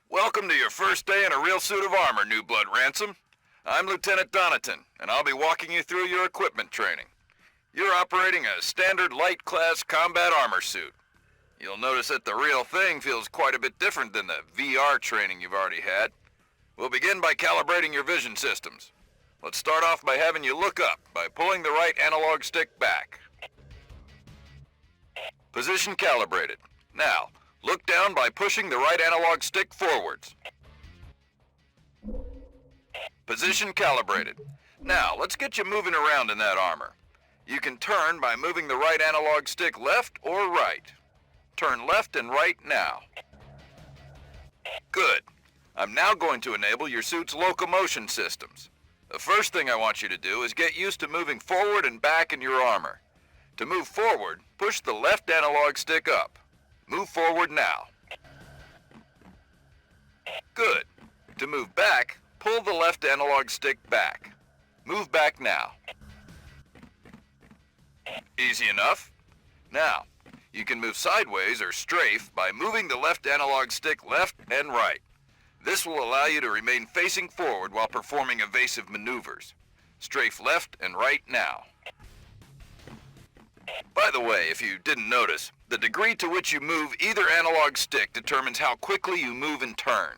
Welcome to your first day in a real suit of armor, New Blood Ransom. I'm Lieutenant Donaton, and I'll be walking you through your equipment training. You're operating a standard light-class combat armor suit. You'll notice that the real thing feels quite a bit different than the VR training you've already had. We'll begin by calibrating your vision systems. Let's start off by having you look up by pulling the right analog stick back. Position calibrated. Now, look down by pushing the right analog stick forwards. Position calibrated. Now, let's get you moving around in that armor. You can turn by moving the right analog stick left or right. Turn left and right now. Good. I'm now going to enable your suit's locomotion systems. The first thing I want you to do is get used to moving forward and back in your armor. To move forward, push the left analog stick up. Move forward now. Good. To move back, pull the left analog stick back. Move back now. Easy enough. Now, you can move sideways or strafe by moving the left analog stick left and right. This will allow you to remain facing forward while performing evasive maneuvers. Strafe left and right now. By the way, if you didn't notice, the degree to which you move either analog stick determines how quickly you move and turn.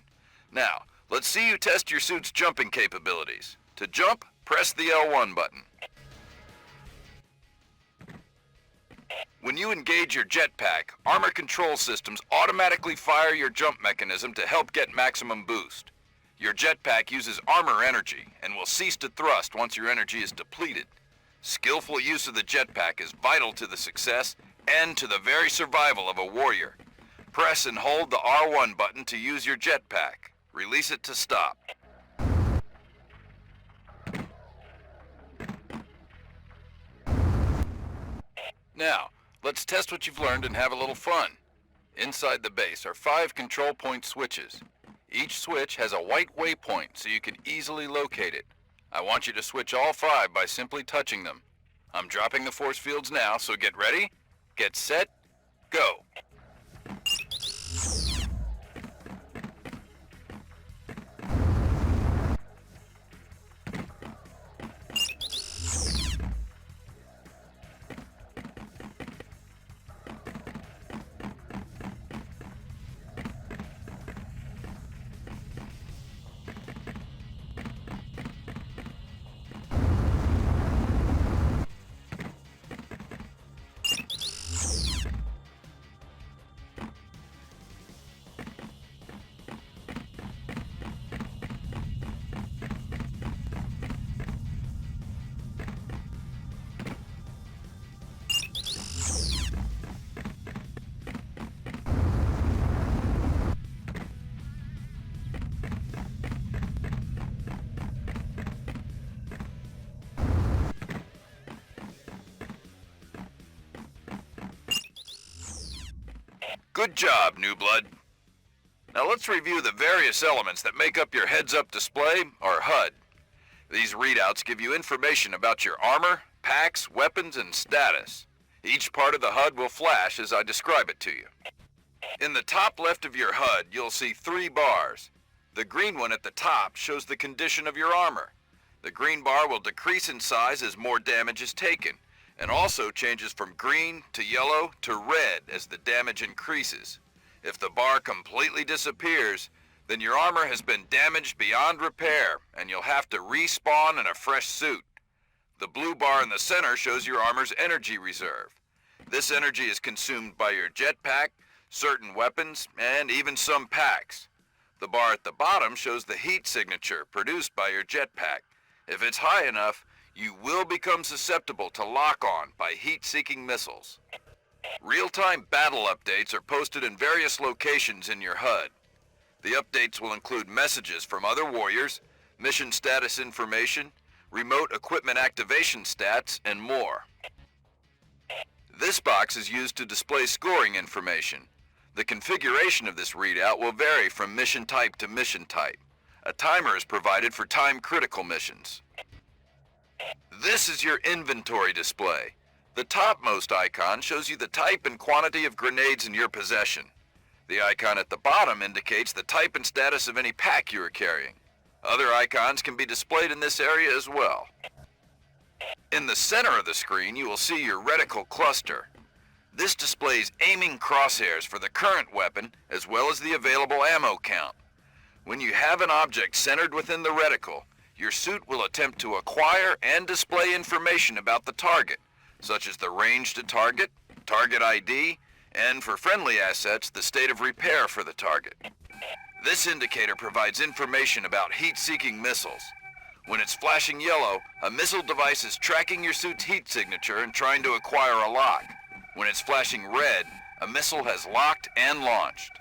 Now, let's see you test your suit's jumping capabilities. To jump, press the L1 button. When you engage your jetpack, armor control systems automatically fire your jump mechanism to help get maximum boost. Your jetpack uses armor energy and will cease to thrust once your energy is depleted. Skillful use of the jetpack is vital to the success and to the very survival of a warrior. Press and hold the R1 button to use your jetpack. Release it to stop. Now, let's test what you've learned and have a little fun. Inside the base are 5 control point switches. Each switch has a white waypoint so you can easily locate it. I want you to switch all 5 by simply touching them. I'm dropping the force fields now, so get ready, get set, go. Good job, New Blood. Now let's review the various elements that make up your heads-up display, or HUD. These readouts give you information about your armor, packs, weapons, and status. Each part of the HUD will flash as I describe it to you. In the top left of your HUD, you'll see 3 bars. The green one at the top shows the condition of your armor. The green bar will decrease in size as more damage is taken, and also changes from green to yellow to red as the damage increases. If the bar completely disappears, then your armor has been damaged beyond repair, and you'll have to respawn in a fresh suit. The blue bar in the center shows your armor's energy reserve. This energy is consumed by your jetpack, certain weapons, and even some packs. The bar at the bottom shows the heat signature produced by your jetpack. If it's high enough, you will become susceptible to lock-on by heat-seeking missiles. Real-time battle updates are posted in various locations in your HUD. The updates will include messages from other warriors, mission status information, remote equipment activation stats, and more. This box is used to display scoring information. The configuration of this readout will vary from mission type to mission type. A timer is provided for time-critical missions. This is your inventory display. The topmost icon shows you the type and quantity of grenades in your possession. The icon at the bottom indicates the type and status of any pack you are carrying. Other icons can be displayed in this area as well. In the center of the screen, you will see your reticle cluster. This displays aiming crosshairs for the current weapon, as well as the available ammo count. When you have an object centered within the reticle, your suit will attempt to acquire and display information about the target, such as the range to target, target ID, and for friendly assets, the state of repair for the target. This indicator provides information about heat-seeking missiles. When it's flashing yellow, a missile device is tracking your suit's heat signature and trying to acquire a lock. When it's flashing red, a missile has locked and launched.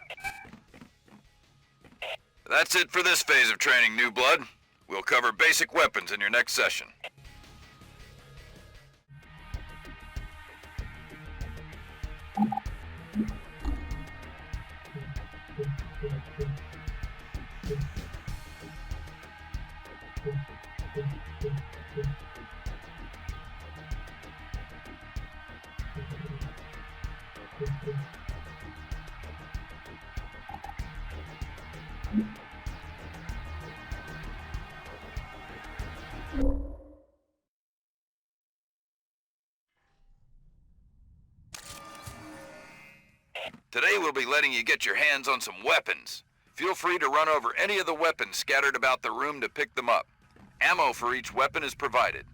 That's it for this phase of training, new blood. We'll cover basic weapons in your next session. Today we'll be letting you get your hands on some weapons. Feel free to run over any of the weapons scattered about the room to pick them up. Ammo for each weapon is provided.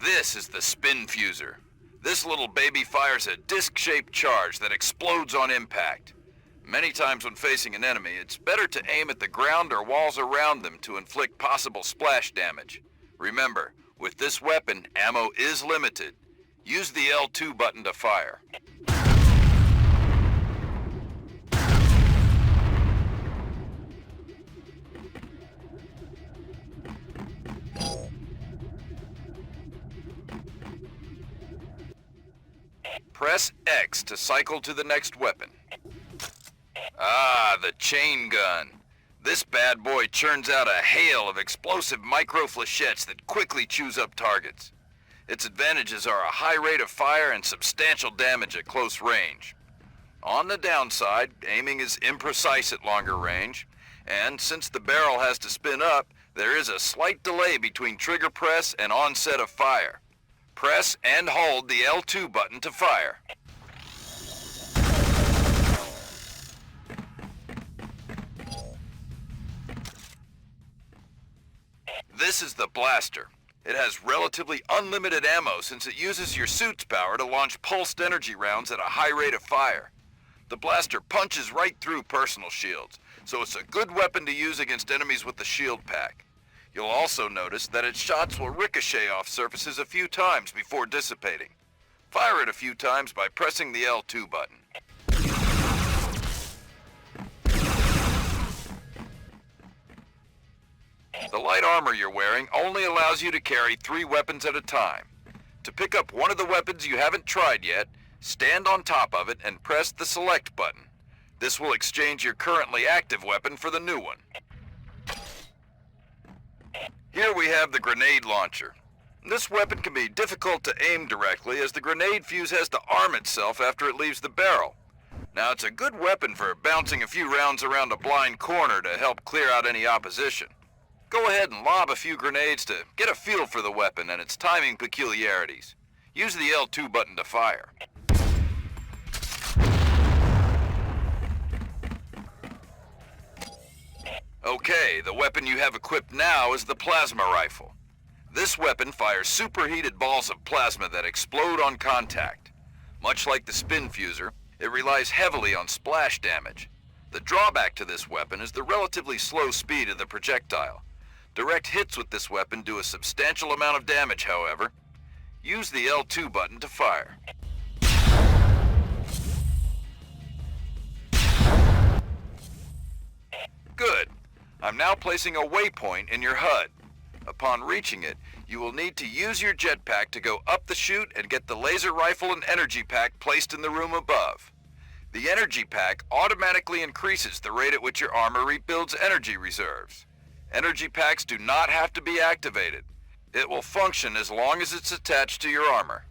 This is the spin fuser. This little baby fires a disc-shaped charge that explodes on impact. Many times when facing an enemy, it's better to aim at the ground or walls around them to inflict possible splash damage. Remember, with this weapon, ammo is limited. Use the L2 button to fire. Press X to cycle to the next weapon. Ah, the chain gun. This bad boy churns out a hail of explosive micro-flechettes that quickly chews up targets. Its advantages are a high rate of fire and substantial damage at close range. On the downside, aiming is imprecise at longer range, and since the barrel has to spin up, there is a slight delay between trigger press and onset of fire. Press and hold the L2 button to fire. This is the blaster. It has relatively unlimited ammo since it uses your suit's power to launch pulsed energy rounds at a high rate of fire. The blaster punches right through personal shields, so it's a good weapon to use against enemies with the shield pack. You'll also notice that its shots will ricochet off surfaces a few times before dissipating. Fire it a few times by pressing the L2 button. The light armor you're wearing only allows you to carry 3 weapons at a time. To pick up one of the weapons you haven't tried yet, stand on top of it and press the select button. This will exchange your currently active weapon for the new one. Here we have the grenade launcher. This weapon can be difficult to aim directly as the grenade fuse has to arm itself after it leaves the barrel. Now it's a good weapon for bouncing a few rounds around a blind corner to help clear out any opposition. Go ahead and lob a few grenades to get a feel for the weapon and its timing peculiarities. Use the L2 button to fire. Okay, the weapon you have equipped now is the plasma rifle. This weapon fires superheated balls of plasma that explode on contact. Much like the spin fuser, it relies heavily on splash damage. The drawback to this weapon is the relatively slow speed of the projectile. Direct hits with this weapon do a substantial amount of damage, however. Use the L2 button to fire. Good. I'm now placing a waypoint in your HUD. Upon reaching it, you will need to use your jetpack to go up the chute and get the laser rifle and energy pack placed in the room above. The energy pack automatically increases the rate at which your armor rebuilds energy reserves. Energy packs do not have to be activated. It will function as long as it's attached to your armor.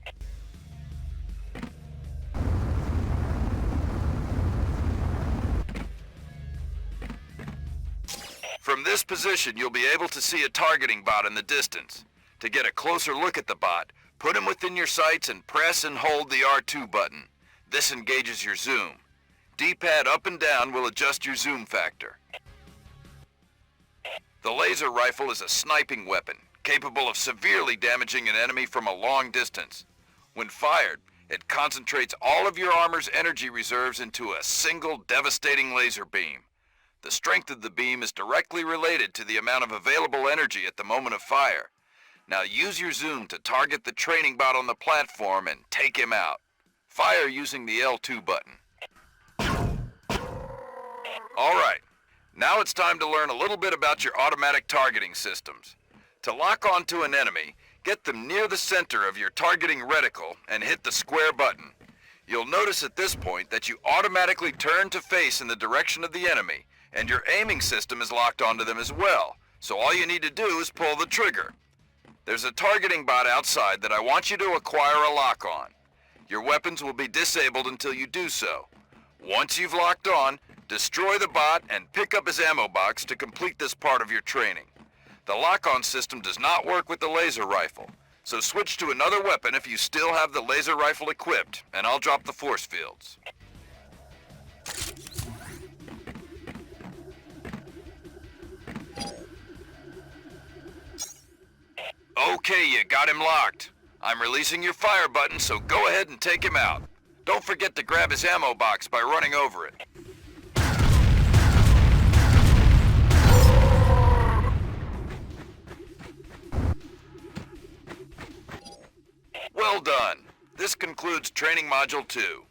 From this position, you'll be able to see a targeting bot in the distance. To get a closer look at the bot, put him within your sights and press and hold the R2 button. This engages your zoom. D-pad up and down will adjust your zoom factor. The laser rifle is a sniping weapon, capable of severely damaging an enemy from a long distance. When fired, it concentrates all of your armor's energy reserves into a single devastating laser beam. The strength of the beam is directly related to the amount of available energy at the moment of fire. Now use your zoom to target the training bot on the platform and take him out. Fire using the L2 button. Alright, now it's time to learn a little bit about your automatic targeting systems. To lock onto an enemy, get them near the center of your targeting reticle and hit the square button. You'll notice at this point that you automatically turn to face in the direction of the enemy, and your aiming system is locked onto them as well, so all you need to do is pull the trigger. There's a targeting bot outside that I want you to acquire a lock on. Your weapons will be disabled until you do so. Once you've locked on, destroy the bot and pick up his ammo box to complete this part of your training. The lock-on system does not work with the laser rifle, so switch to another weapon if you still have the laser rifle equipped, and I'll drop the force fields. Okay, you got him locked. I'm releasing your fire button, so go ahead and take him out. Don't forget to grab his ammo box by running over it. Well done. This concludes Training Module 2.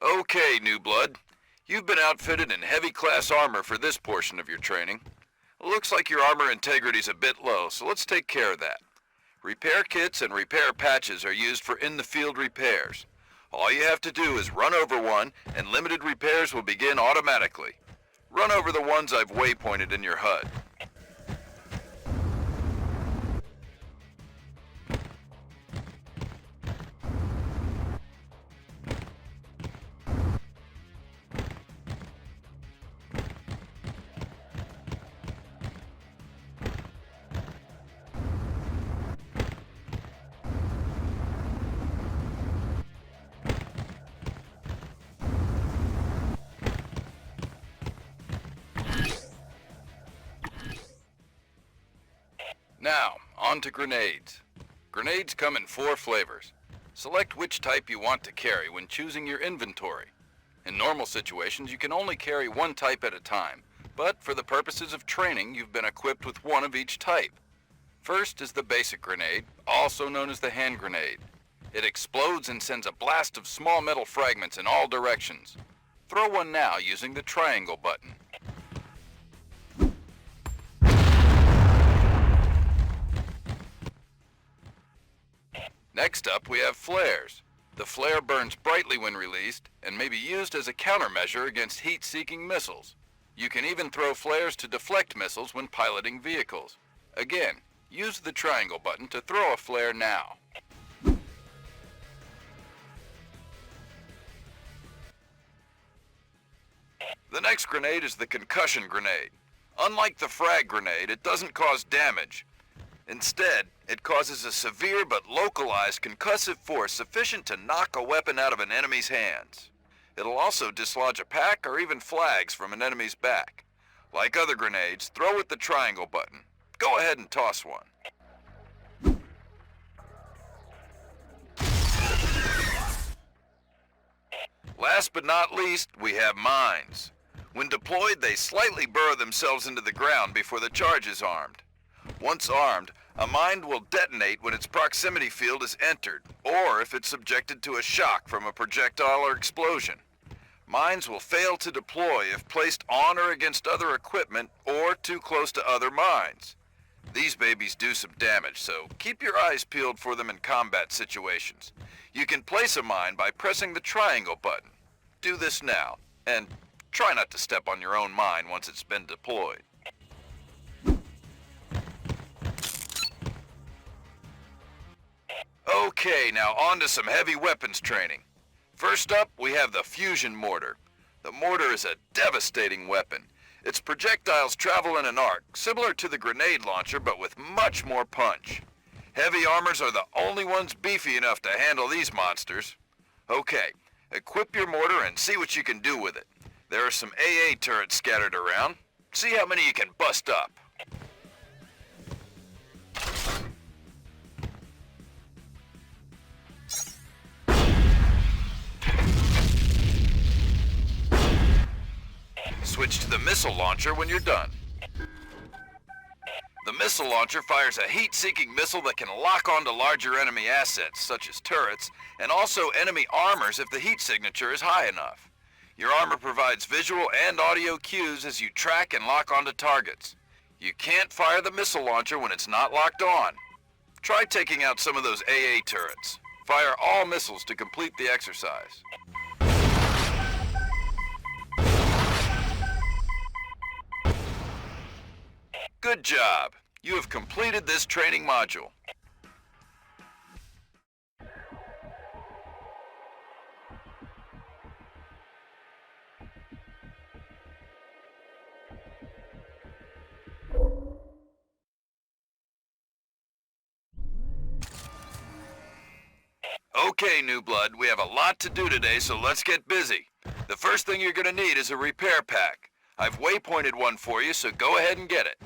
Okay, new blood. You've been outfitted in heavy class armor for this portion of your training. Looks like your armor integrity's a bit low, so let's take care of that. Repair kits and repair patches are used for in-the-field repairs. All you have to do is run over one, and limited repairs will begin automatically. Run over the ones I've waypointed in your HUD. Now, on to grenades. Grenades come in 4 flavors. Select which type you want to carry when choosing your inventory. In normal situations, you can only carry one type at a time, but for the purposes of training, you've been equipped with one of each type. First is the basic grenade, also known as the hand grenade. It explodes and sends a blast of small metal fragments in all directions. Throw one now using the triangle button. Next up, we have flares. The flare burns brightly when released and may be used as a countermeasure against heat-seeking missiles. You can even throw flares to deflect missiles when piloting vehicles. Again, use the triangle button to throw a flare now. The next grenade is the concussion grenade. Unlike the frag grenade, it doesn't cause damage. Instead, it causes a severe but localized concussive force sufficient to knock a weapon out of an enemy's hands. It'll also dislodge a pack or even flags from an enemy's back. Like other grenades, throw with the triangle button. Go ahead and toss one. Last but not least, we have mines. When deployed, they slightly burrow themselves into the ground before the charge is armed. Once armed, a mine will detonate when its proximity field is entered, or if it's subjected to a shock from a projectile or explosion. Mines will fail to deploy if placed on or against other equipment or too close to other mines. These babies do some damage, so keep your eyes peeled for them in combat situations. You can place a mine by pressing the triangle button. Do this now, and try not to step on your own mine once it's been deployed. Okay, now on to some heavy weapons training. First up, we have the fusion mortar. The mortar is a devastating weapon. Its projectiles travel in an arc, similar to the grenade launcher, but with much more punch. Heavy armors are the only ones beefy enough to handle these monsters. Okay, equip your mortar and see what you can do with it. There are some AA turrets scattered around. See how many you can bust up. Switch to the missile launcher when you're done. The missile launcher fires a heat-seeking missile that can lock onto larger enemy assets, such as turrets, and also enemy armors if the heat signature is high enough. Your armor provides visual and audio cues as you track and lock onto targets. You can't fire the missile launcher when it's not locked on. Try taking out some of those AA turrets. Fire all missiles to complete the exercise. Good job. You have completed this training module. Okay, new blood, we have a lot to do today, so let's get busy. The first thing you're gonna need is a repair pack. I've waypointed one for you, so go ahead and get it.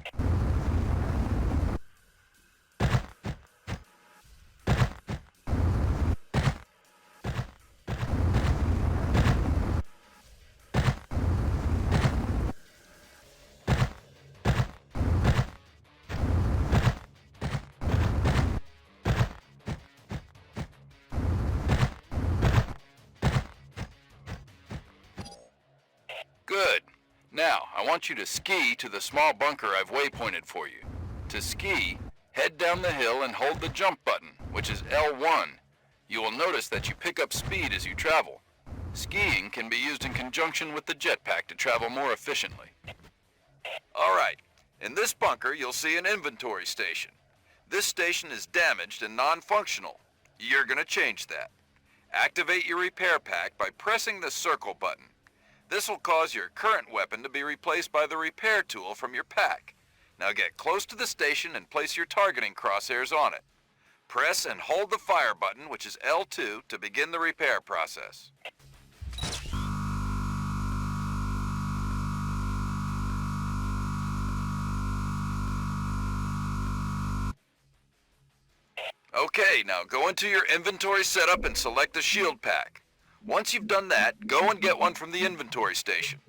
Good. Now, I want you to ski to the small bunker I've waypointed for you. To ski, head down the hill and hold the jump button, which is L1. You will notice that you pick up speed as you travel. Skiing can be used in conjunction with the jetpack to travel more efficiently. Alright, in this bunker you'll see an inventory station. This station is damaged and non-functional. You're gonna change that. Activate your repair pack by pressing the circle button. This will cause your current weapon to be replaced by the repair tool from your pack. Now get close to the station and place your targeting crosshairs on it. Press and hold the fire button, which is L2, to begin the repair process. Okay, now go into your inventory setup and select the shield pack. Once you've done that, go and get one from the inventory station.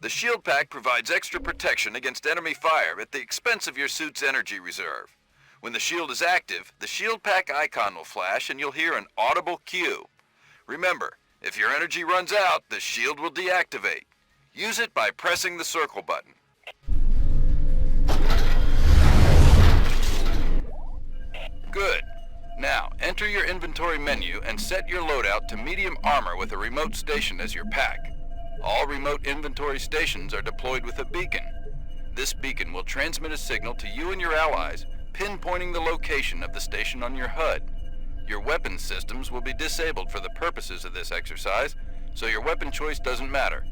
The shield pack provides extra protection against enemy fire at the expense of your suit's energy reserve. When the shield is active, the shield pack icon will flash and you'll hear an audible cue. Remember, if your energy runs out, the shield will deactivate. Use it by pressing the circle button. Good. Now, enter your inventory menu and set your loadout to medium armor with a remote station as your pack. All remote inventory stations are deployed with a beacon. This beacon will transmit a signal to you and your allies, pinpointing the location of the station on your HUD. Your weapon systems will be disabled for the purposes of this exercise, so your weapon choice doesn't matter.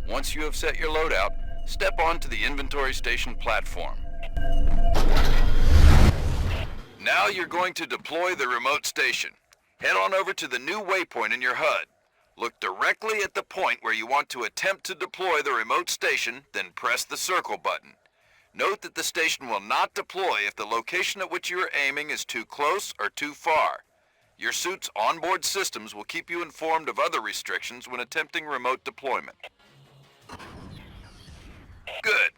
Once you have set your loadout, step onto the inventory station platform. Now you're going to deploy the remote station. Head on over to the new waypoint in your HUD. Look directly at the point where you want to attempt to deploy the remote station, then press the circle button. Note that the station will not deploy if the location at which you are aiming is too close or too far. Your suit's onboard systems will keep you informed of other restrictions when attempting remote deployment. Good.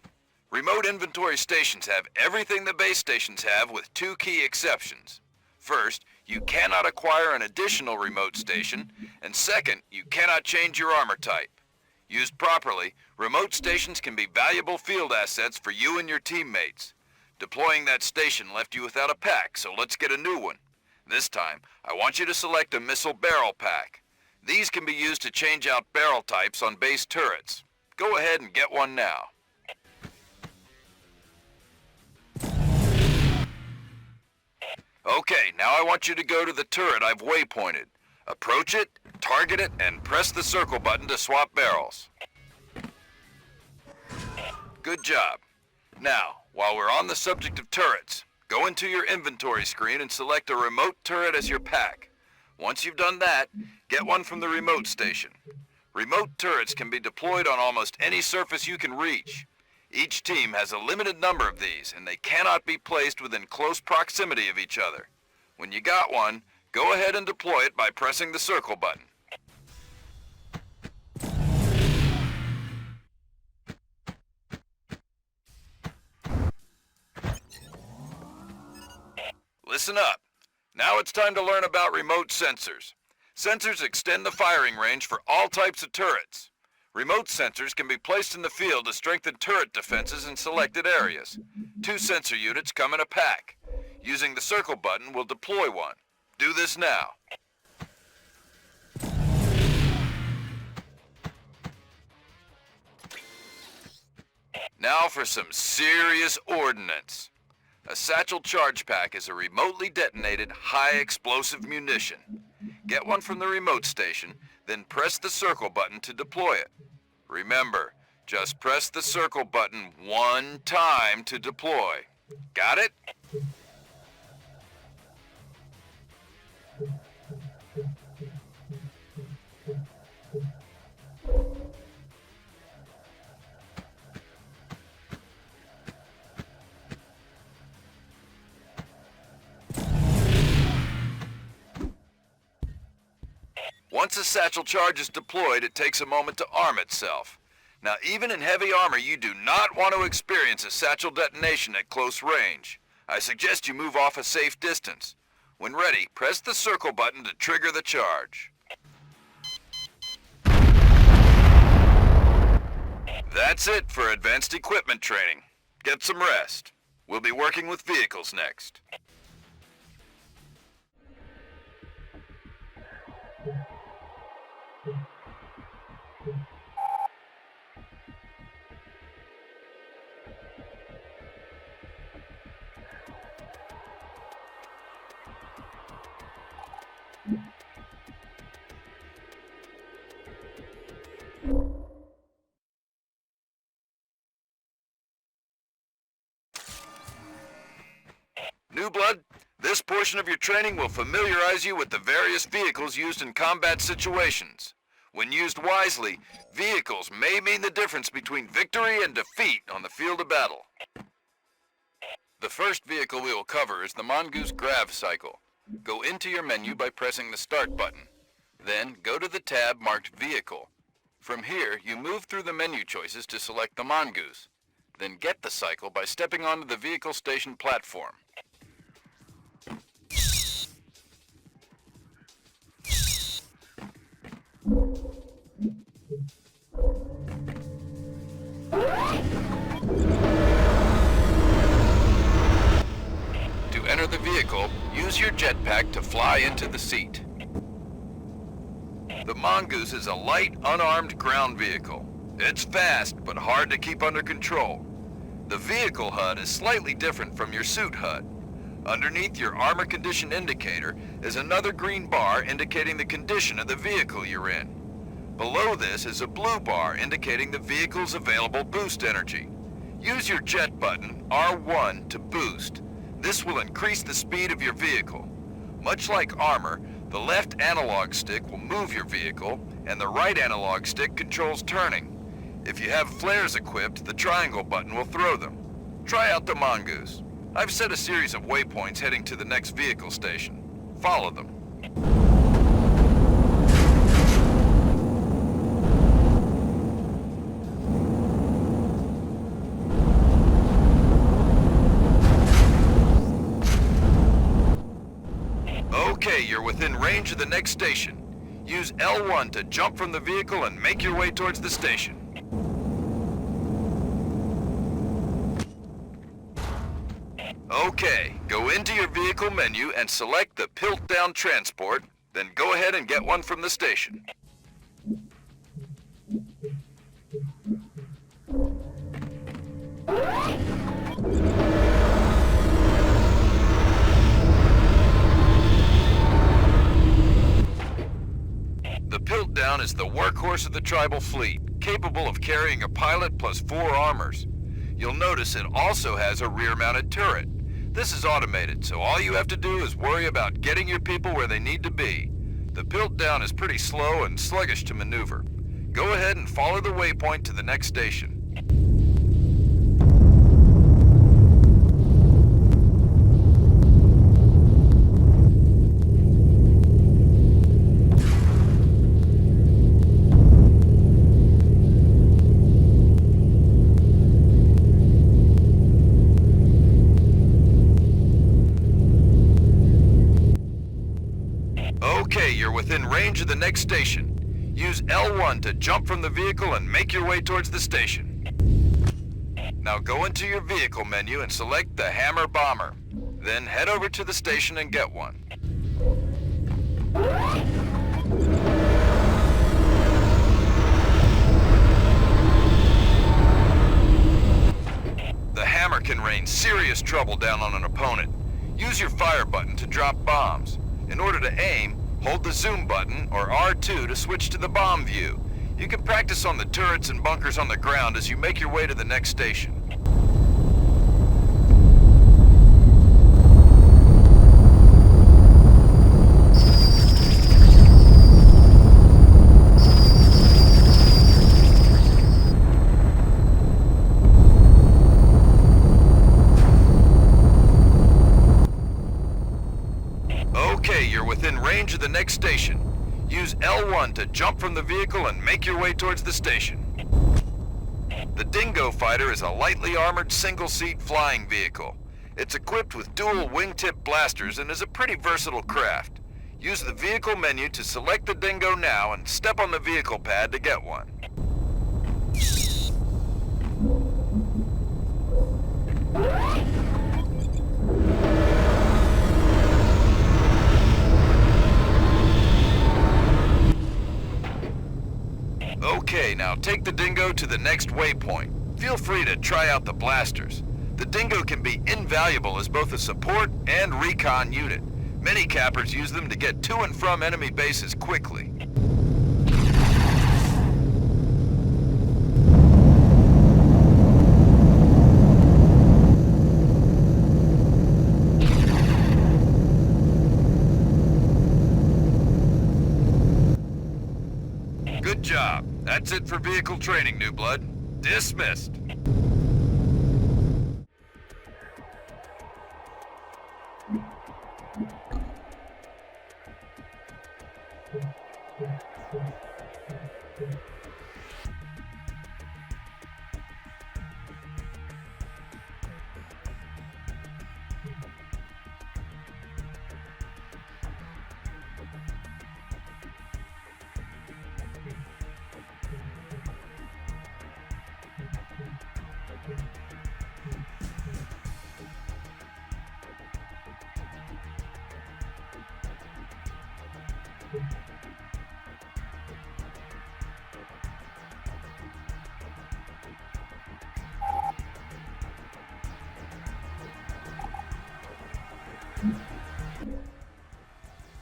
Remote inventory stations have everything the base stations have with two key exceptions. First, you cannot acquire an additional remote station, and second, you cannot change your armor type. Used properly, remote stations can be valuable field assets for you and your teammates. Deploying that station left you without a pack, so let's get a new one. This time, I want you to select a missile barrel pack. These can be used to change out barrel types on base turrets. Go ahead and get one now. Okay, now I want you to go to the turret I've waypointed. Approach it, target it, and press the circle button to swap barrels. Good job. Now, while we're on the subject of turrets, go into your inventory screen and select a remote turret as your pack. Once you've done that, get one from the remote station. Remote turrets can be deployed on almost any surface you can reach. Each team has a limited number of these, and they cannot be placed within close proximity of each other. When you got one, go ahead and deploy it by pressing the circle button. Listen up. Now it's time to learn about remote sensors. Sensors extend the firing range for all types of turrets. Remote sensors can be placed in the field to strengthen turret defenses in selected areas. 2 sensor units come in a pack. Using the circle button, we'll deploy one. Do this now. Now for some serious ordnance. A satchel charge pack is a remotely detonated, high-explosive munition. Get one from the remote station, then press the circle button to deploy it. Remember, just press the circle button one time to deploy. Got it? Once a satchel charge is deployed, it takes a moment to arm itself. Now, even in heavy armor, you do not want to experience a satchel detonation at close range. I suggest you move off a safe distance. When ready, press the circle button to trigger the charge. That's it for advanced equipment training. Get some rest. We'll be working with vehicles next. New blood, this portion of your training will familiarize you with the various vehicles used in combat situations. When used wisely, vehicles may mean the difference between victory and defeat on the field of battle. The first vehicle we will cover is the Mongoose Grav Cycle. Go into your menu by pressing the Start button. Then go to the tab marked Vehicle. From here, you move through the menu choices to select the Mongoose. Then get the cycle by stepping onto the vehicle station platform. To enter the vehicle, use your jetpack to fly into the seat. The Mongoose is a light, unarmed ground vehicle. It's fast, but hard to keep under control. The vehicle HUD is slightly different from your suit HUD. Underneath your armor condition indicator is another green bar indicating the condition of the vehicle you're in. Below this is a blue bar indicating the vehicle's available boost energy. Use your jet button, R1, to boost. This will increase the speed of your vehicle. Much like armor, the left analog stick will move your vehicle, and the right analog stick controls turning. If you have flares equipped, the triangle button will throw them. Try out the Mongoose. I've set a series of waypoints heading to the next vehicle station. Follow them. Okay, you're within range of the next station. Use L1 to jump from the vehicle and make your way towards the station. Okay, go into your vehicle menu and select the Piltdown Transport, then go ahead and get one from the station. The Piltdown is the workhorse of the tribal fleet, capable of carrying a pilot plus 4 armors. You'll notice it also has a rear-mounted turret. This is automated, so all you have to do is worry about getting your people where they need to be. The Piltdown is pretty slow and sluggish to maneuver. Go ahead and follow the waypoint to the next station. Okay, you're within range of the next station. Use L1 to jump from the vehicle and make your way towards the station. Now go into your vehicle menu and select the Hammer Bomber. Then head over to the station and get one. The Hammer can rain serious trouble down on an opponent. Use your fire button to drop bombs. In order to aim, hold the zoom button, or R2, to switch to the bomb view. You can practice on the turrets and bunkers on the ground as you make your way to the next station. Okay, you're within range of the next station. Use L1 to jump from the vehicle and make your way towards the station. The Dingo Fighter is a lightly armored single-seat flying vehicle. It's equipped with dual wingtip blasters and is a pretty versatile craft. Use the vehicle menu to select the Dingo now and step on the vehicle pad to get one. Okay, now take the Dingo to the next waypoint. Feel free to try out the blasters. The Dingo can be invaluable as both a support and recon unit. Many cappers use them to get to and from enemy bases quickly. Good job. That's it for vehicle training, new blood. Dismissed.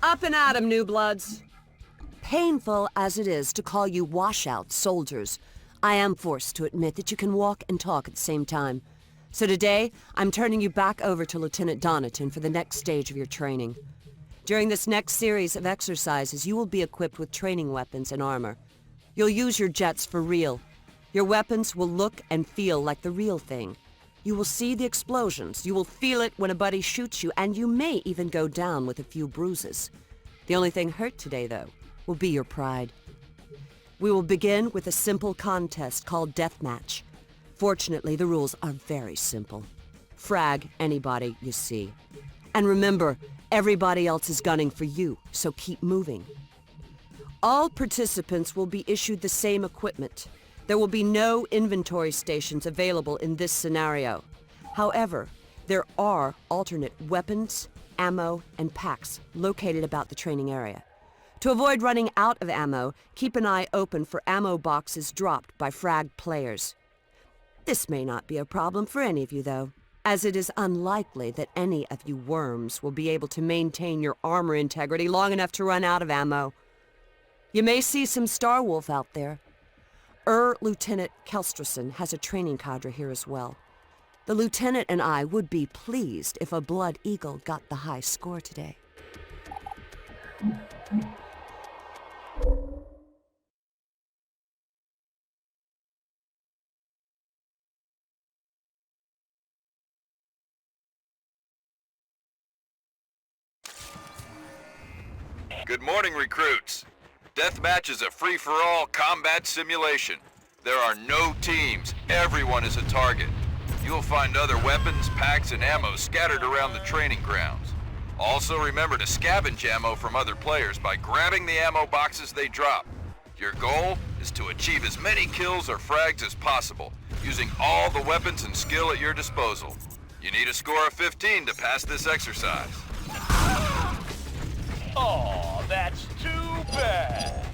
Up and at 'em, new bloods. Painful as it is to call you washout soldiers, I am forced to admit that you can walk and talk at the same time. So today, I'm turning you back over to Lieutenant Donaton for the next stage of your training. During this next series of exercises, you will be equipped with training weapons and armor. You'll use your jets for real. Your weapons will look and feel like the real thing. You will see the explosions, you will feel it when a buddy shoots you, and you may even go down with a few bruises. The only thing hurt today, though, will be your pride. We will begin with a simple contest called Deathmatch. Fortunately, the rules are very simple. Frag anybody you see. And remember, everybody else is gunning for you, so keep moving. All participants will be issued the same equipment. There will be no inventory stations available in this scenario. However, there are alternate weapons, ammo, and packs located about the training area. To avoid running out of ammo, keep an eye open for ammo boxes dropped by fragged players. This may not be a problem for any of you, though, as it is unlikely that any of you worms will be able to maintain your armor integrity long enough to run out of ammo. You may see some Star Wolf out there. Lieutenant Kelstrason has a training cadre here as well. The lieutenant and I would be pleased if a Blood Eagle got the high score today. Good morning, recruits. Deathmatch is a free-for-all combat simulation. There are no teams. Everyone is a target. You'll find other weapons, packs, and ammo scattered around the training grounds. Also remember to scavenge ammo from other players by grabbing the ammo boxes they drop. Your goal is to achieve as many kills or frags as possible, using all the weapons and skill at your disposal. You need a score of 15 to pass this exercise. Oh, that's too bad.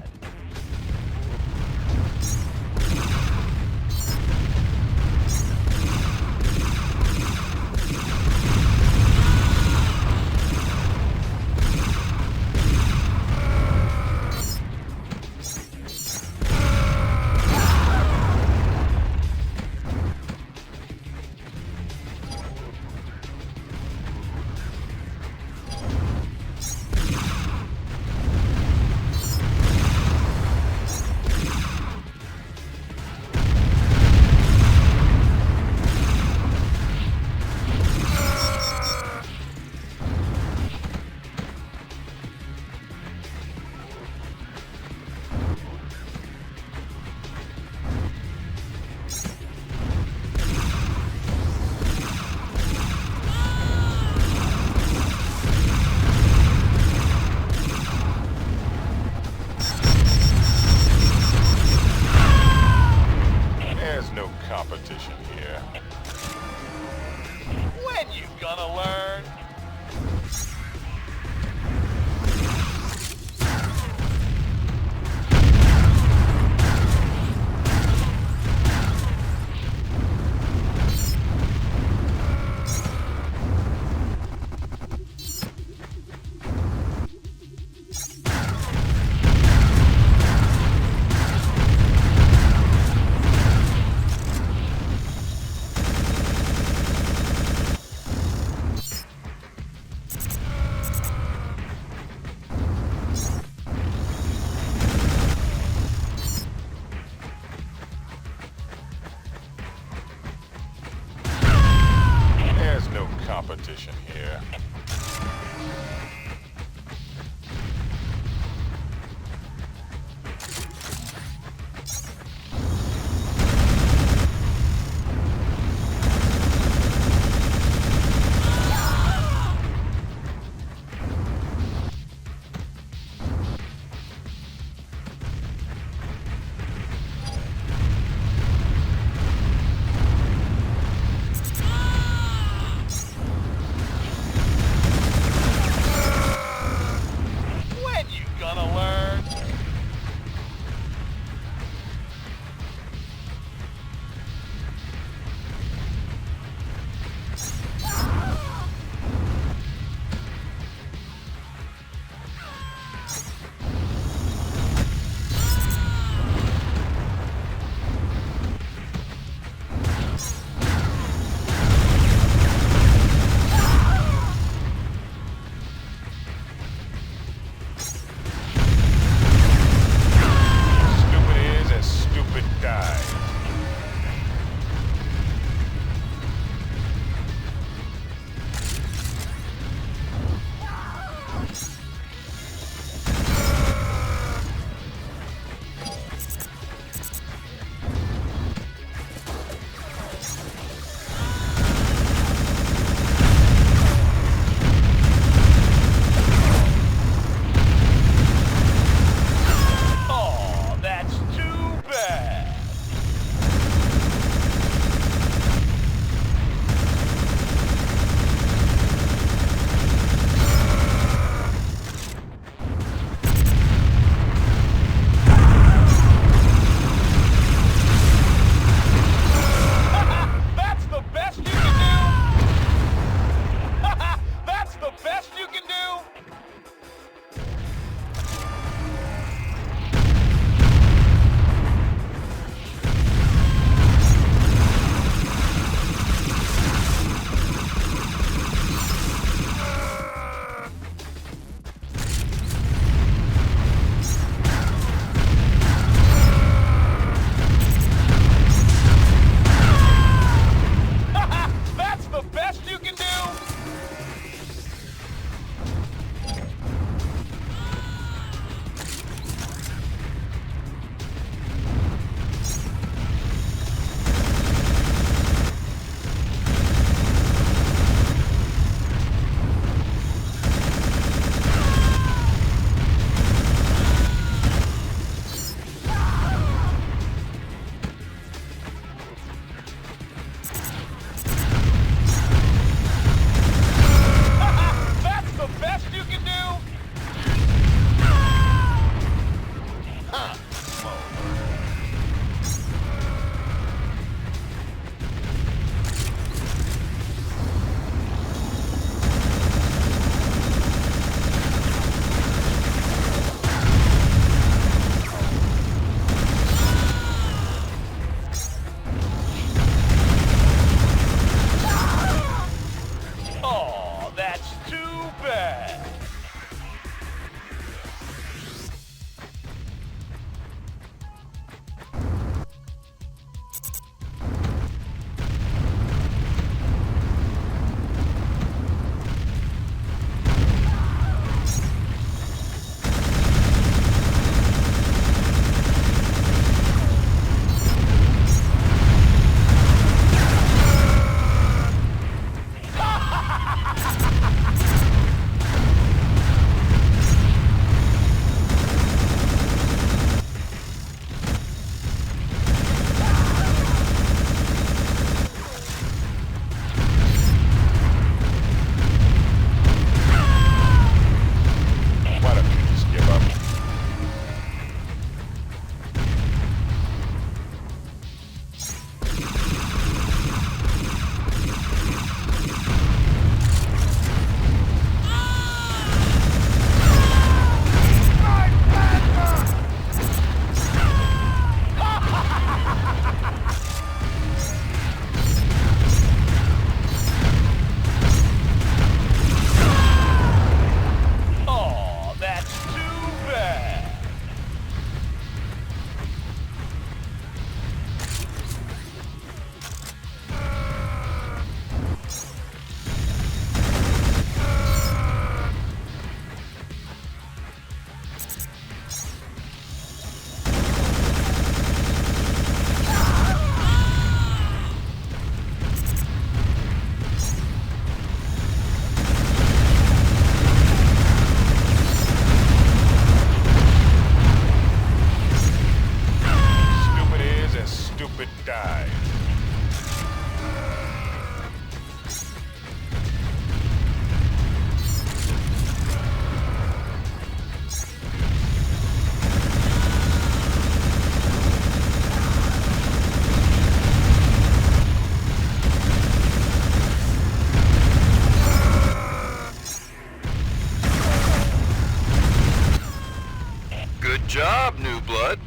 job, new blood.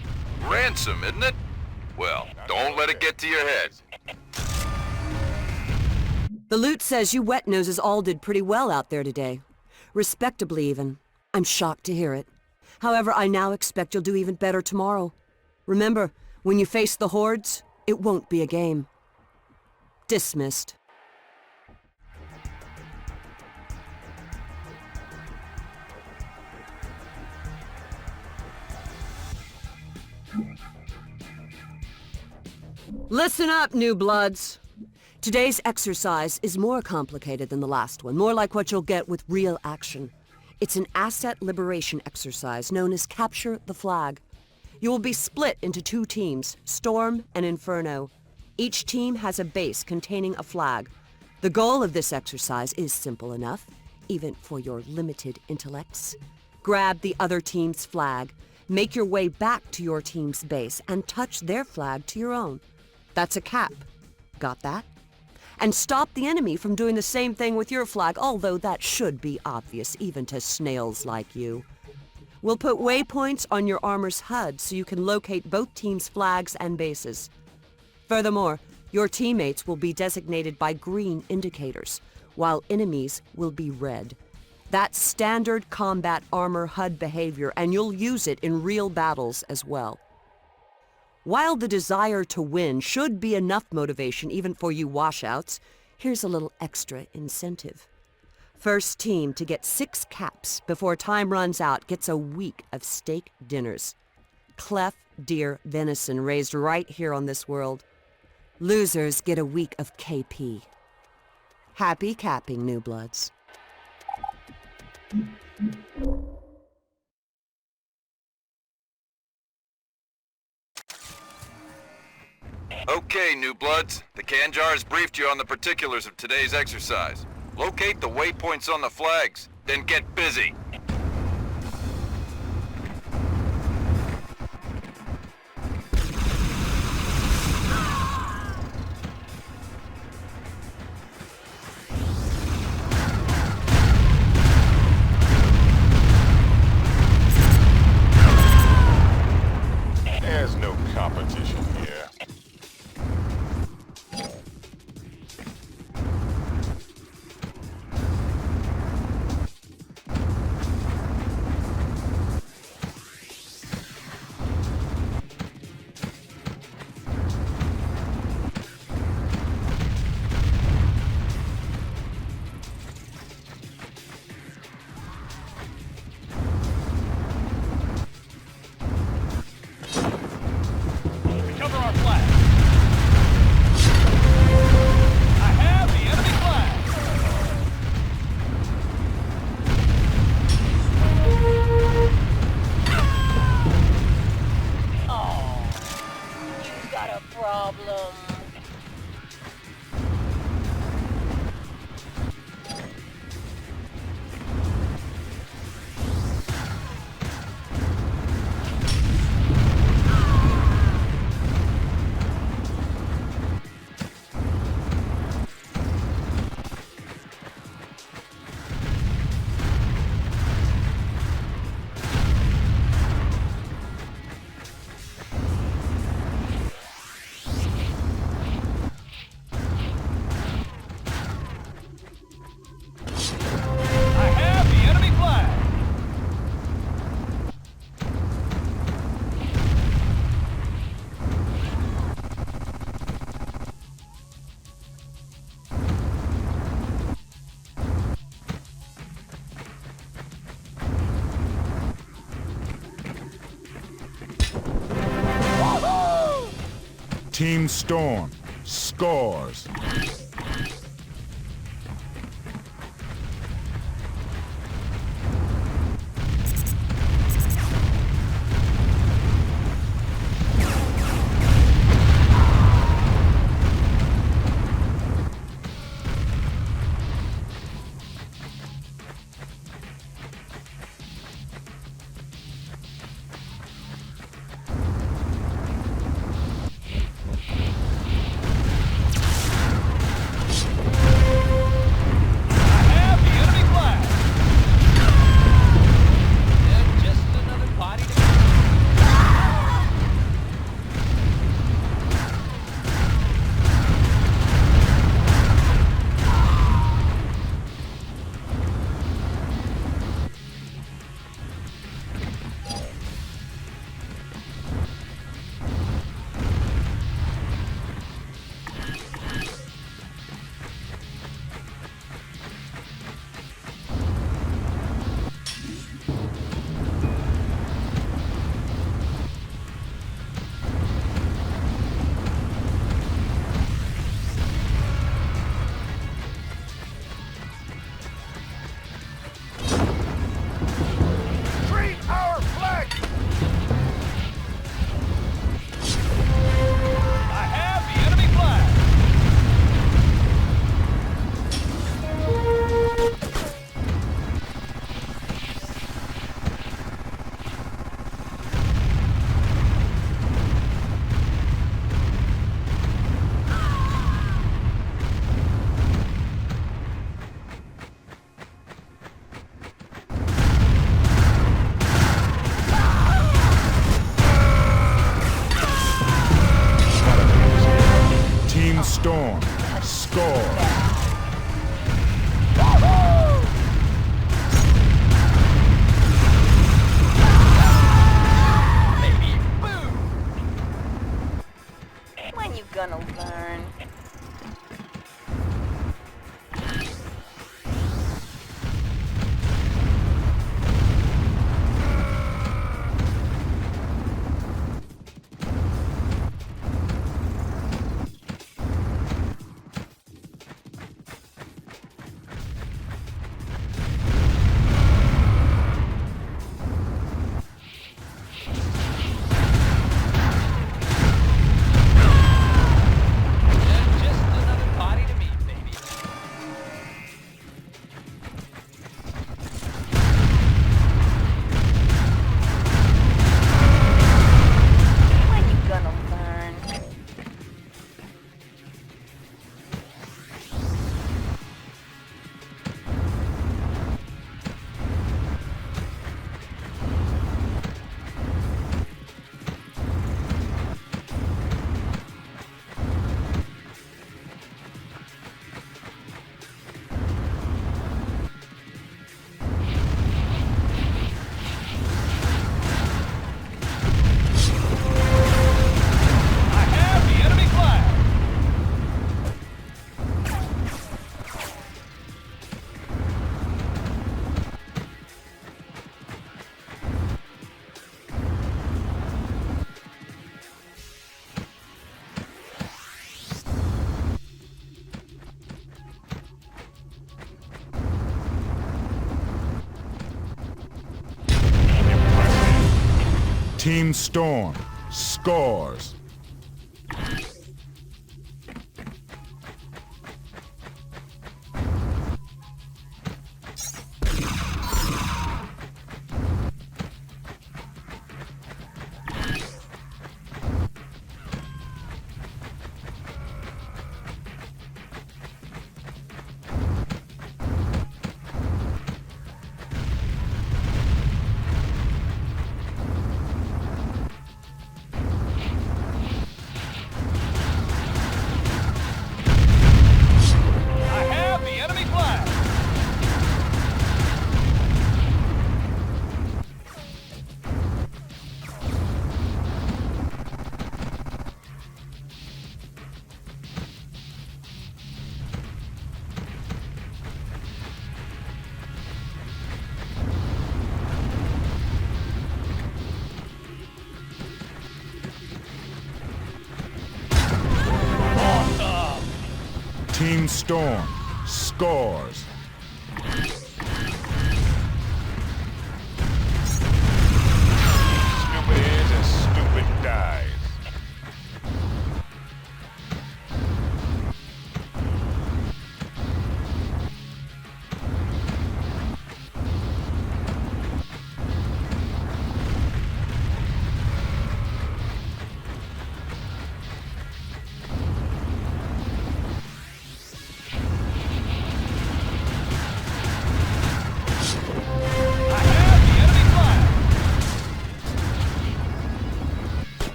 Ransom, isn't it? Well, don't let it get to your head. The loot says you wet-noses all did pretty well out there today. Respectably, even. I'm shocked to hear it. However, I now expect you'll do even better tomorrow. Remember, when you face the hordes, it won't be a game. Dismissed. Listen up, new bloods. Today's exercise is more complicated than the last one, more like what you'll get with real action. It's an asset liberation exercise known as Capture the Flag. You will be split into 2 teams, Storm and Inferno. Each team has a base containing a flag. The goal of this exercise is simple enough, even for your limited intellects. Grab the other team's flag, make your way back to your team's base, and touch their flag to your own. That's a cap. Got that? And stop the enemy from doing the same thing with your flag, although that should be obvious even to snails like you. We'll put waypoints on your armor's HUD so you can locate both teams' flags and bases. Furthermore, your teammates will be designated by green indicators, while enemies will be red. That's standard combat armor HUD behavior, and you'll use it in real battles as well. While the desire to win should be enough motivation even for you washouts, here's a little extra incentive. First team to get 6 caps before time runs out gets a week of steak dinners. Clef deer venison raised right here on this world. Losers get a week of KP. Happy capping, new bloods. Okay, new bloods. The Kanjar has briefed you on the particulars of today's exercise. Locate the waypoints on the flags, then get busy. There's no competition here. Cover our flag. I have the enemy flag. Oh, you got a problem. I have the enemy flag. Team Storm scores. Storm. Score. When you gonna learn? Just another body to meet, baby. When you gonna learn? I have the enemy flag. Team Storm. Scores. I have the enemy flag. Team Storm. Scores. Stupid is and stupid dies.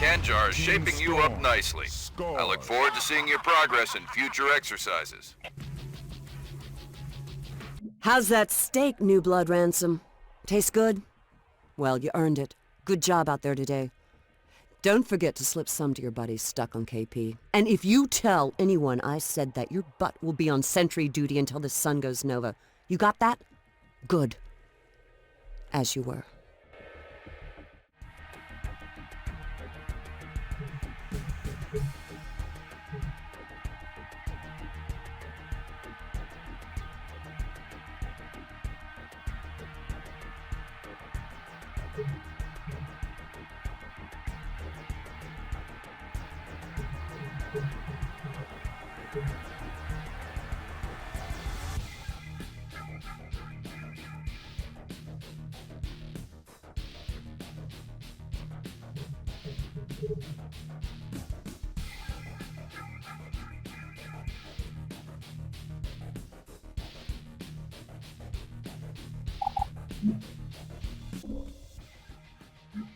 Kanjar is Team shaping you up Storm nicely. I look scores. forward to seeing your progress in future exercises. How's that steak, New Blood Ransom? Tastes good? Well, you earned it. Good job out there today. Don't forget to slip some to your buddies stuck on KP. And if you tell anyone I said that, your butt will be on sentry duty until the sun goes nova. You got that? Good. As you were.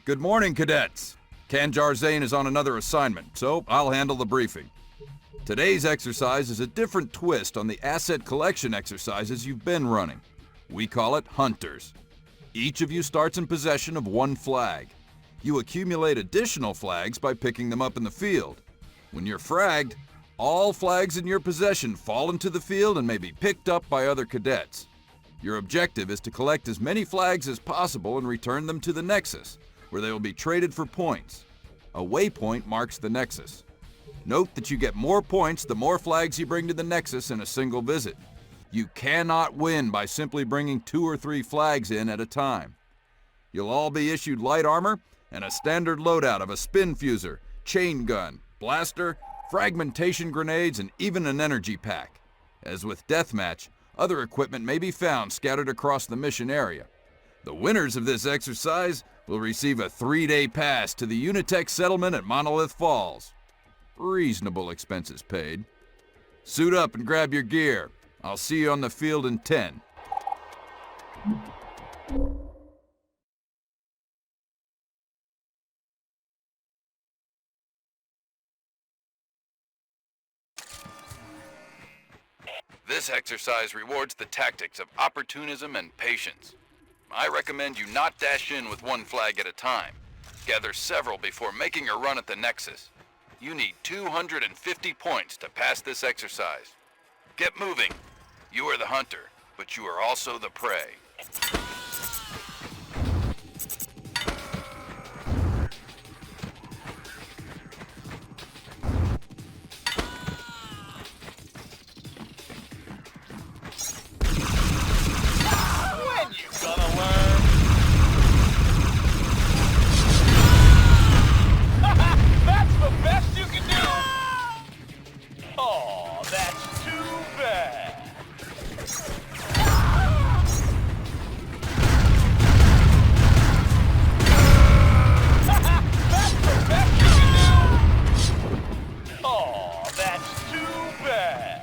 Good morning, cadets. Kanjar Zane is on another assignment, so I'll handle the briefing. Today's exercise is a different twist on the asset collection exercises you've been running. We call it Hunters. Each of you starts in possession of one flag. You accumulate additional flags by picking them up in the field. When you're fragged, all flags in your possession fall into the field and may be picked up by other cadets. Your objective is to collect as many flags as possible and return them to the Nexus, where they will be traded for points. A waypoint marks the Nexus. Note that you get more points the more flags you bring to the Nexus in a single visit. You cannot win by simply bringing 2 or 3 flags in at a time. You'll all be issued light armor and a standard loadout of a spin fuser, chain gun, blaster, fragmentation grenades, and even an energy pack. As with Deathmatch, other equipment may be found scattered across the mission area. The winners of this exercise will receive a 3-day pass to the Unitech settlement at Monolith Falls. Reasonable expenses paid. Suit up and grab your gear. I'll see you on the field in 10. This exercise rewards the tactics of opportunism and patience. I recommend you not dash in with one flag at a time. Gather several before making a run at the Nexus. You need 250 points to pass this exercise. Get moving. You are the hunter, but you are also the prey. When you gonna learn? That's the best you can do? Oh, that's too bad. That's the best you can do? Oh, that's too bad.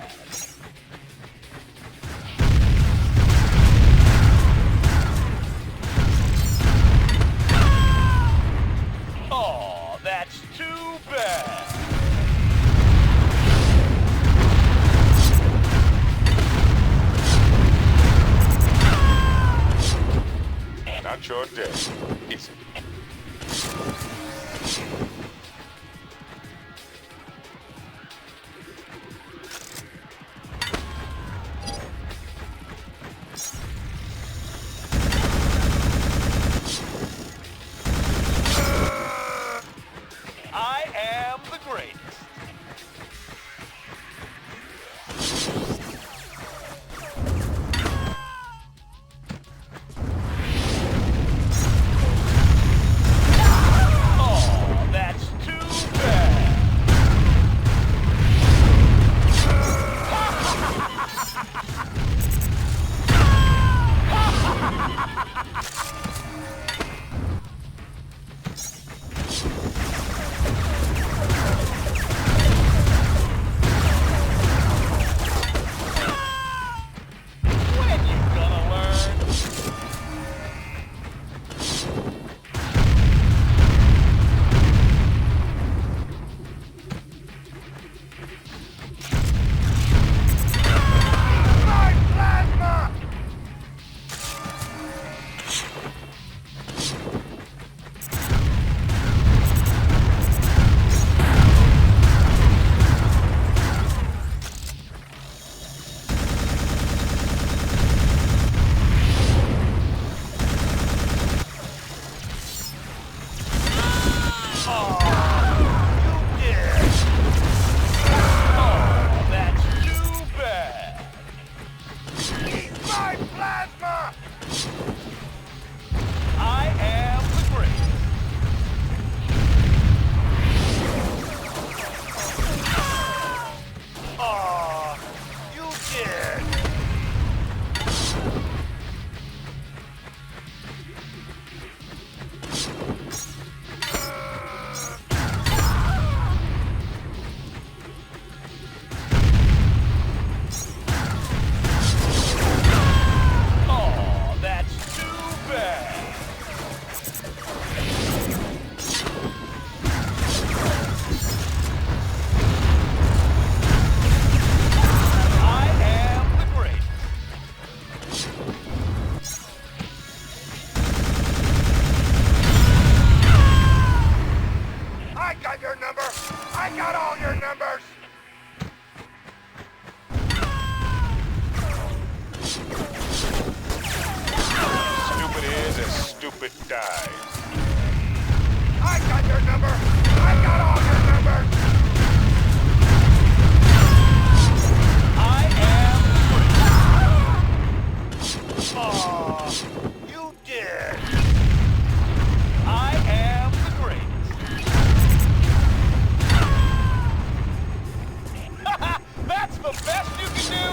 Oh, that's too bad. Not your day, is it? I am the greatest. plasma! I am the greatest. Aw, you did. Aw, that's too bad. I am the greatest. I got your number. I got all your numbers. Stupid is as stupid dies. I got your number. I got all your numbers. I am the greatest. Aw, you did. I am the greatest. That's the best you can do.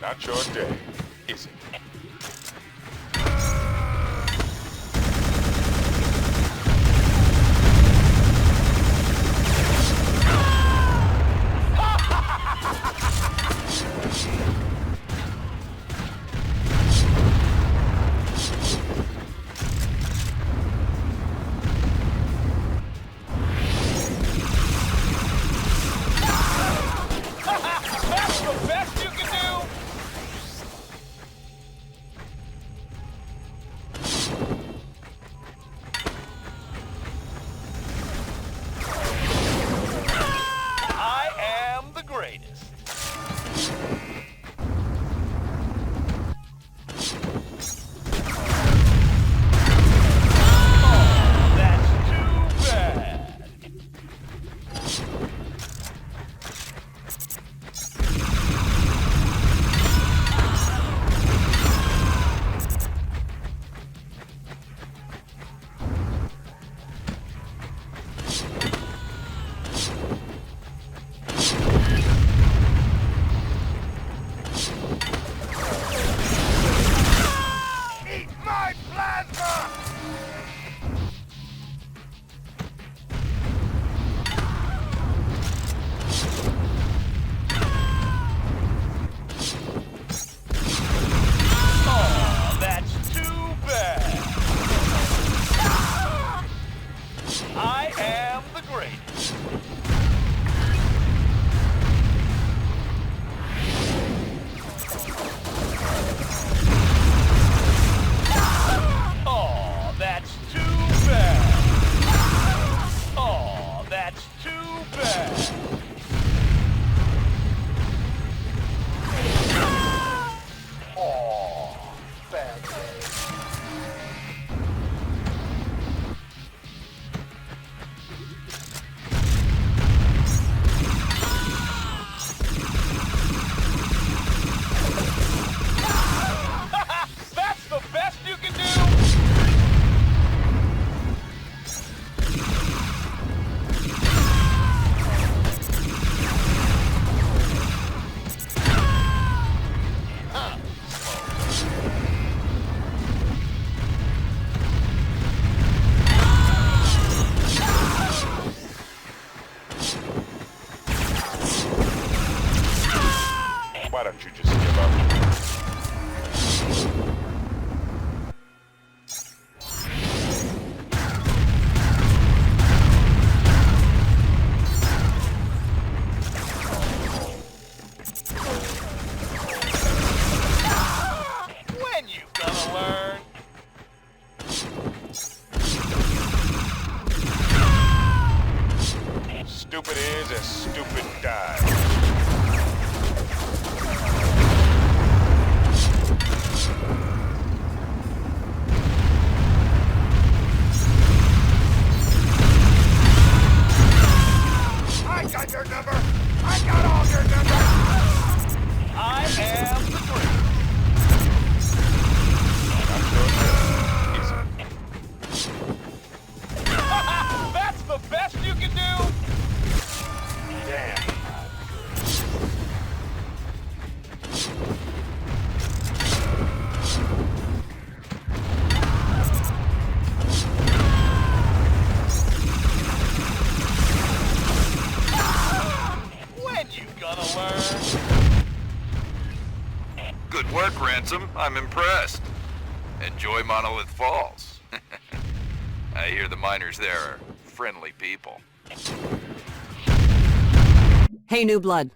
Not your day, is it? That's the best you can do! I am the greatest. Oh, that's too bad. Eat my plasma! Oh, that's too bad. I am the greatest. Oh, that's too bad. Oh, that's too bad. Oh, bad day. That's the best you can do! Why don't you just give up? When you gonna learn? Stupid is as stupid dies. I got your number! I got all your numbers! I am the greatest. Not your day, is it? That's the best you can do! Damn. When you gonna learn? Good work, Ransom. I'm impressed. Enjoy Monolith Falls. I hear the miners there are friendly people. Hey, New Blood.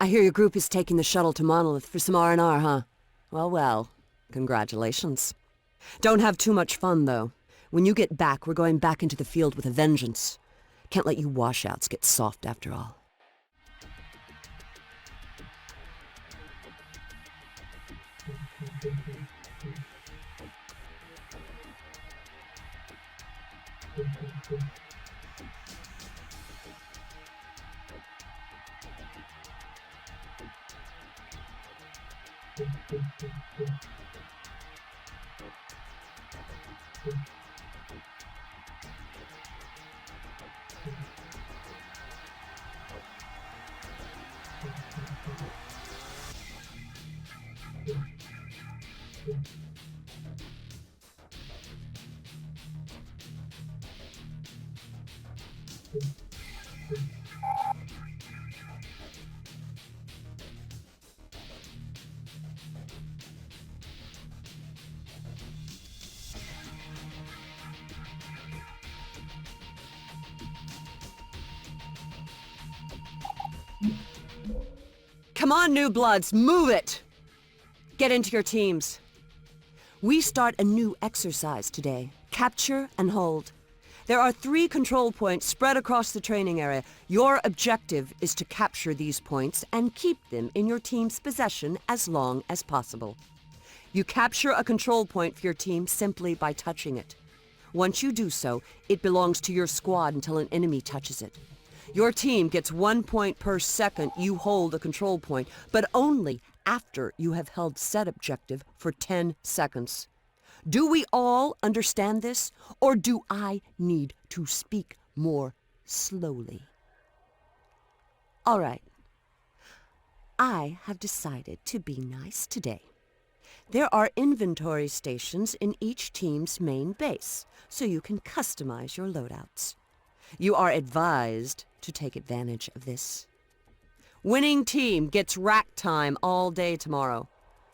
I hear your group is taking the shuttle to Monolith for some R&R, huh? Well, congratulations. Don't have too much fun, though. When you get back, we're going back into the field with a vengeance. Can't let you washouts get soft after all. Come on, new bloods, move it! Get into your teams. We start a new exercise today. Capture and hold. There are 3 control points spread across the training area. Your objective is to capture these points and keep them in your team's possession as long as possible. You capture a control point for your team simply by touching it. Once you do so, it belongs to your squad until an enemy touches it. Your team gets 1 point per second you hold a control point, but only after you have held said objective for 10 seconds. Do we all understand this, or do I need to speak more slowly? All right. I have decided to be nice today. There are inventory stations in each team's main base, so you can customize your loadouts. You are advised to take advantage of this. Winning team gets rack time all day tomorrow.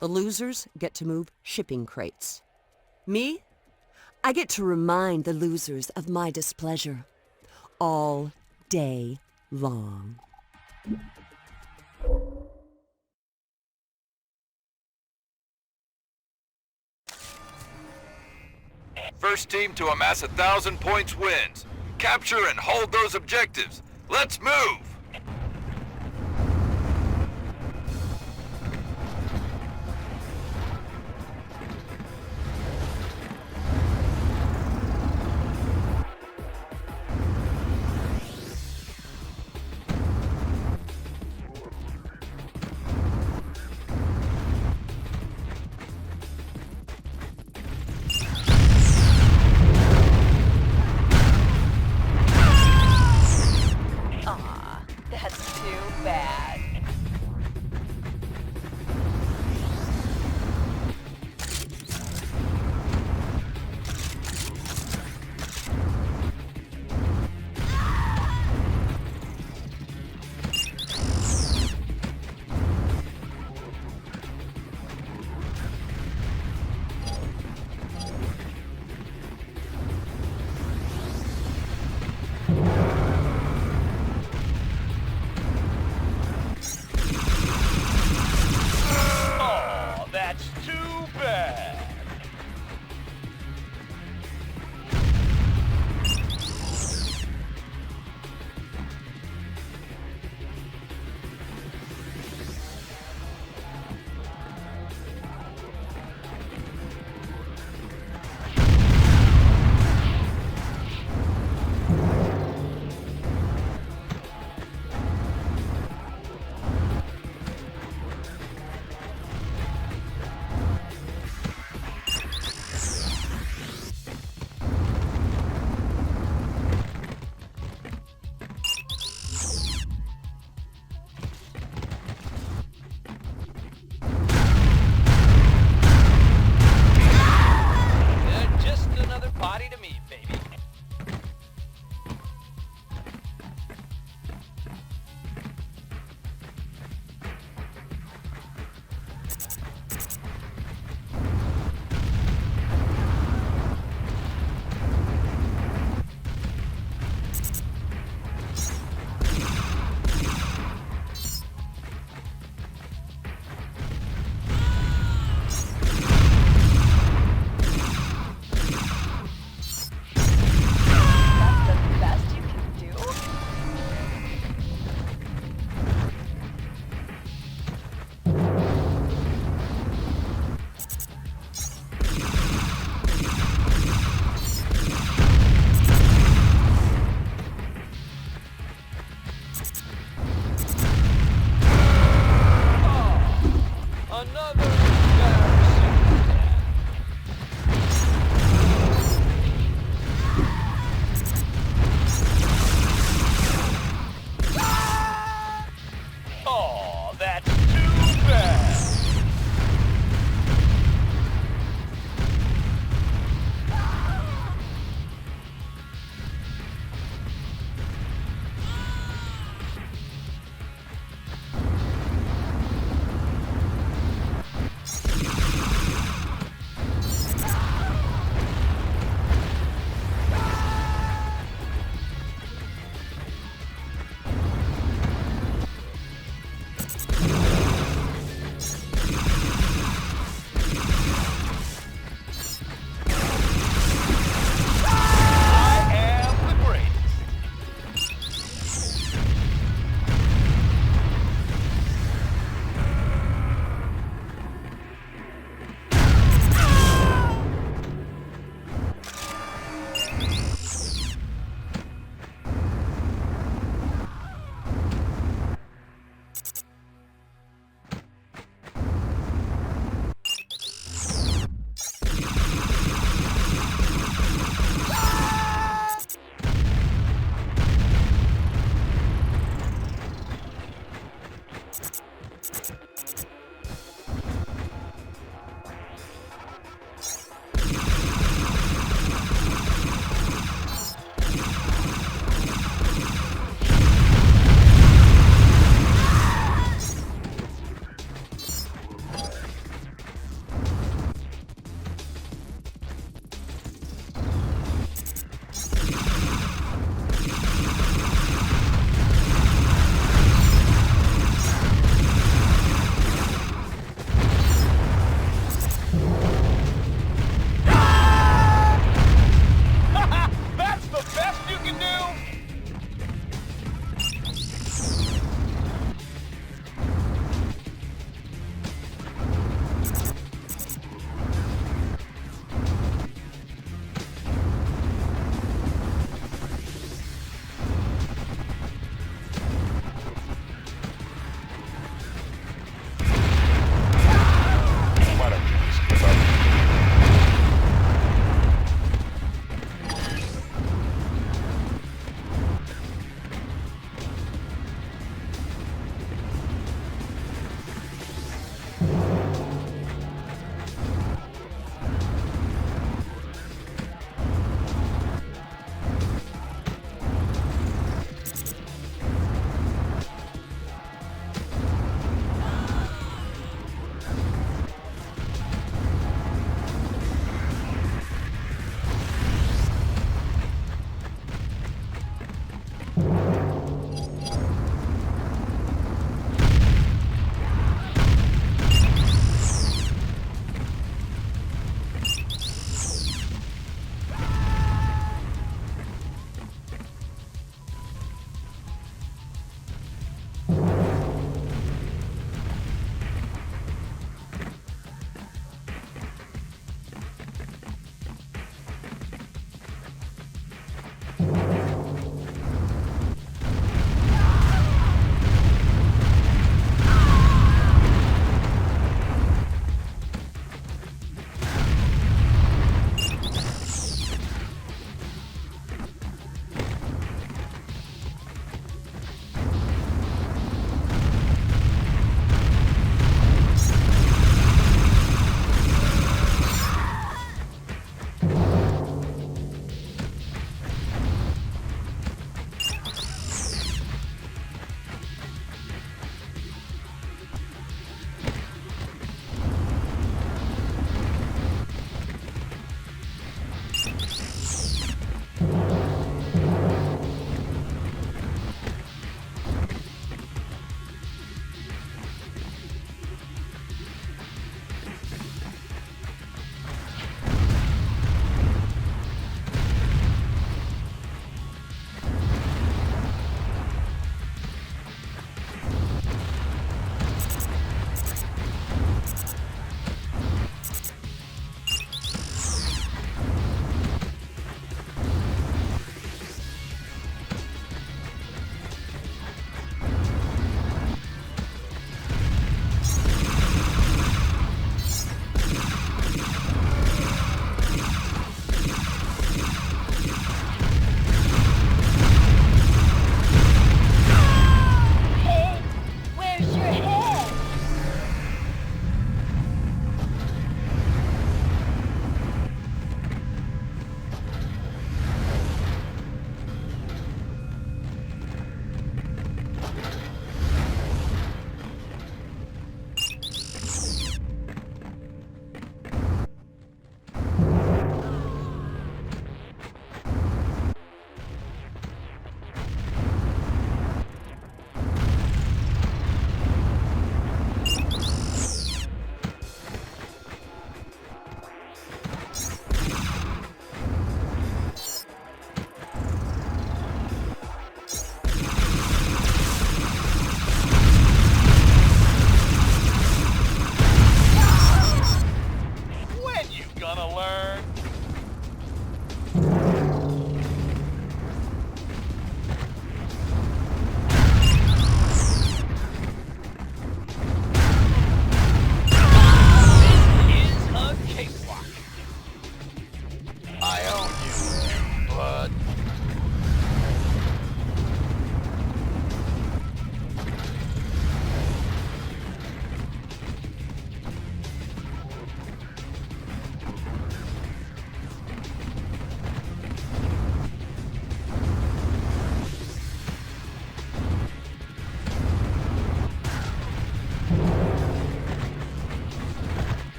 The losers get to move shipping crates. Me? I get to remind the losers of my displeasure all day long. First team to amass 1,000 points wins. Capture and hold those objectives. Let's move!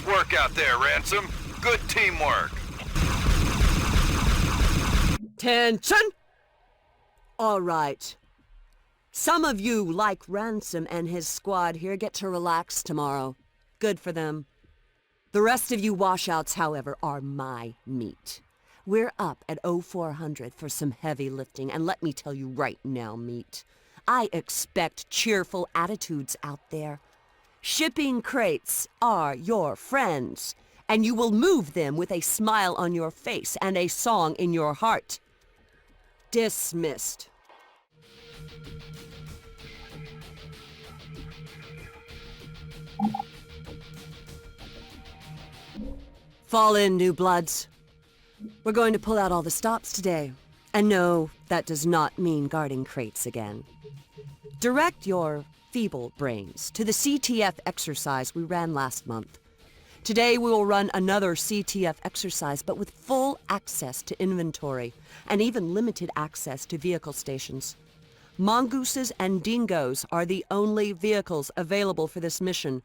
Nice work out there, Ransom. Good teamwork. Tension! All right. Some of you, like Ransom and his squad here, get to relax tomorrow. Good for them. The rest of you washouts, however, are my meat. We're up at 0400 for some heavy lifting, and let me tell you right now, meat, I expect cheerful attitudes out there. Shipping crates are your friends, and you will move them with a smile on your face and a song in your heart. Dismissed. Fall in, new bloods. We're going to pull out all the stops today. And no, that does not mean guarding crates again. Direct your feeble brains to the CTF exercise we ran last month. Today we will run another CTF exercise, but with full access to inventory, and even limited access to vehicle stations. Mongooses and dingoes are the only vehicles available for this mission.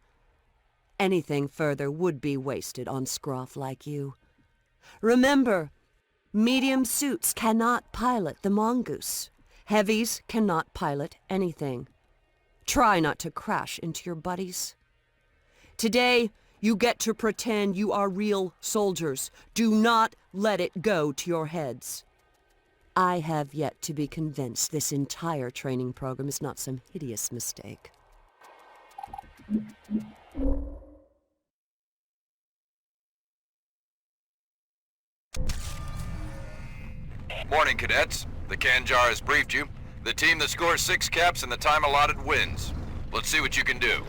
Anything further would be wasted on scruff like you. Remember, medium suits cannot pilot the mongoose. Heavies cannot pilot anything. Try not to crash into your buddies. Today, you get to pretend you are real soldiers. Do not let it go to your heads. I have yet to be convinced this entire training program is not some hideous mistake. Morning, cadets. The Kanjar has briefed you. The team that scores 6 caps in the time allotted wins. Let's see what you can do.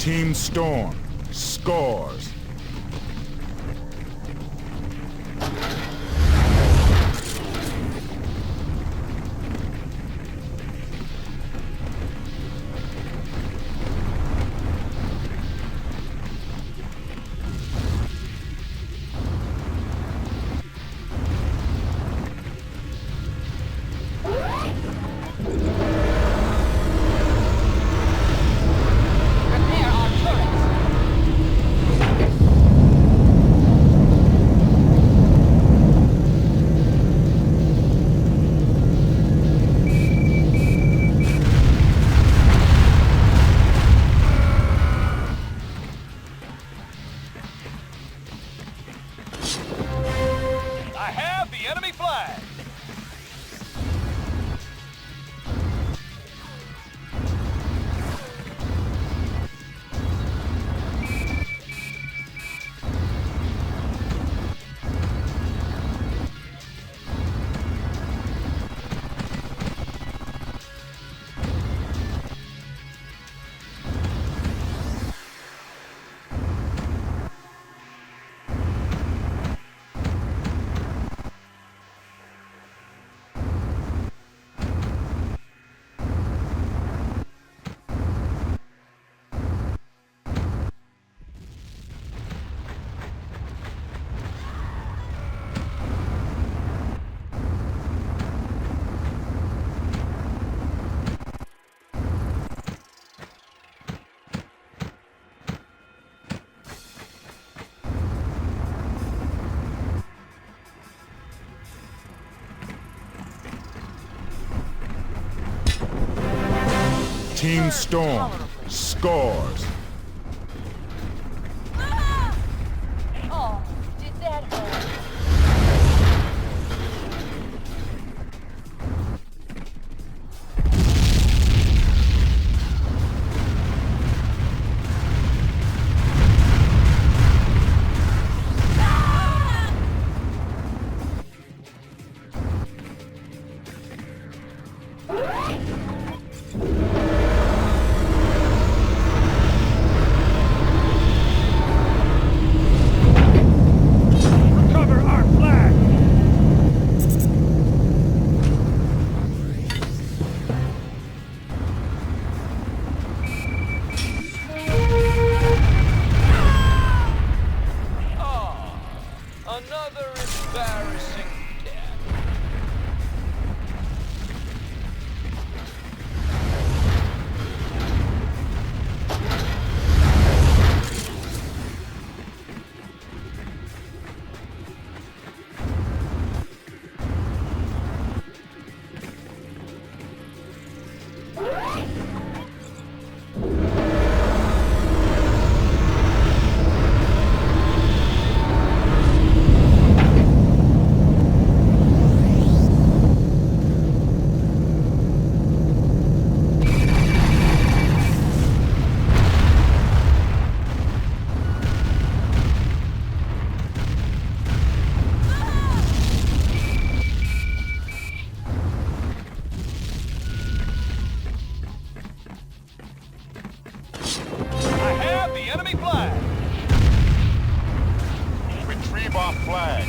Team Storm scores. Repair our turrets. flag. Team Storm scores. Oh, did that hurt? Recover our flag. Oh, another embarrassing death. I have the enemy flag. Retrieve our flag.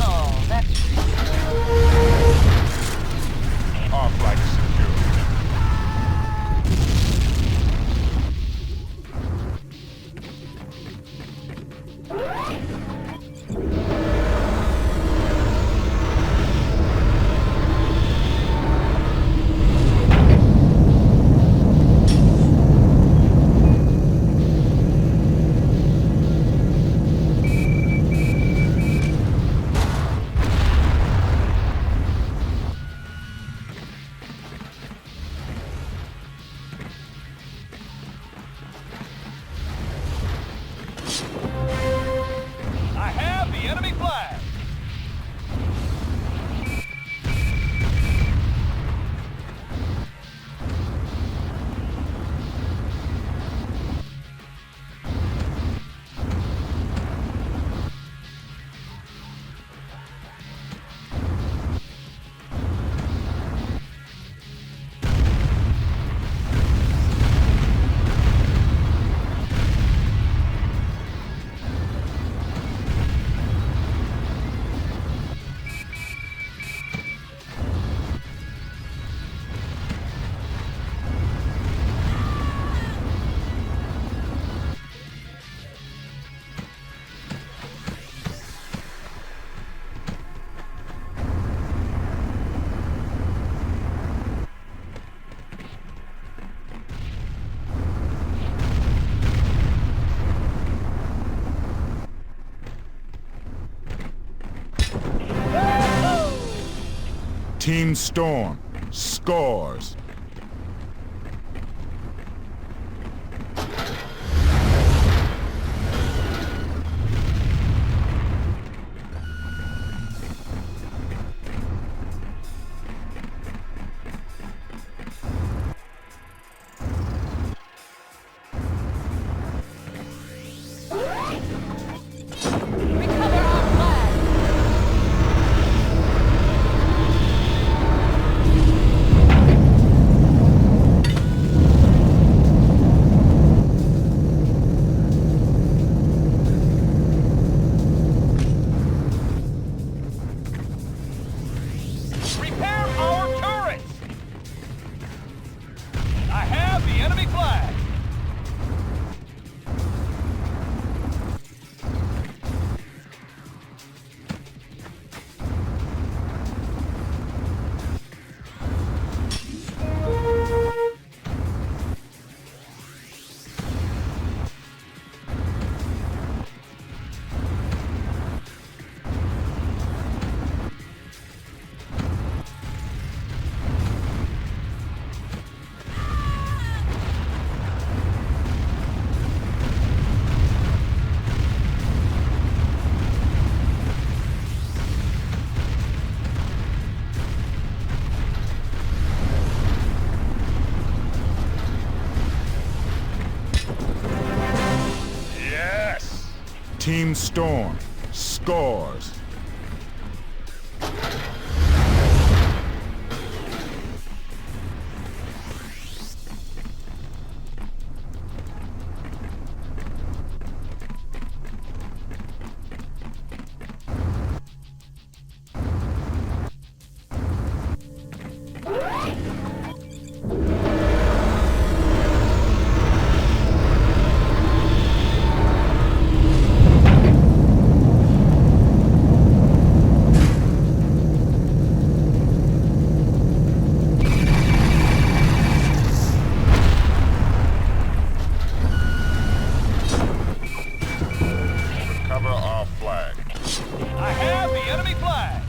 Oh, that's Our flag is secure. I have the enemy flag. Team Storm Scores. Recover our flag. Repair our turrets! I have the enemy flag! Yes! Team Storm scores. Recover our flag. I have the enemy flag!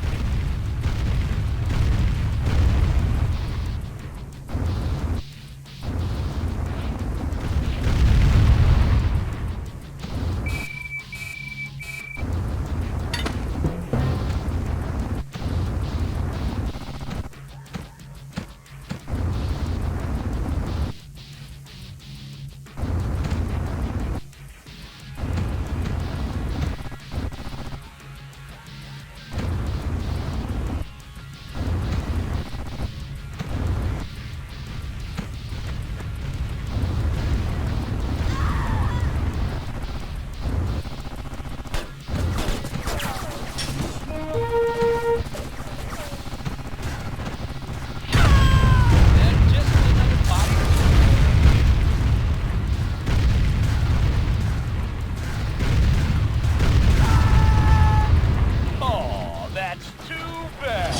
They're just another body. Oh, that's too bad.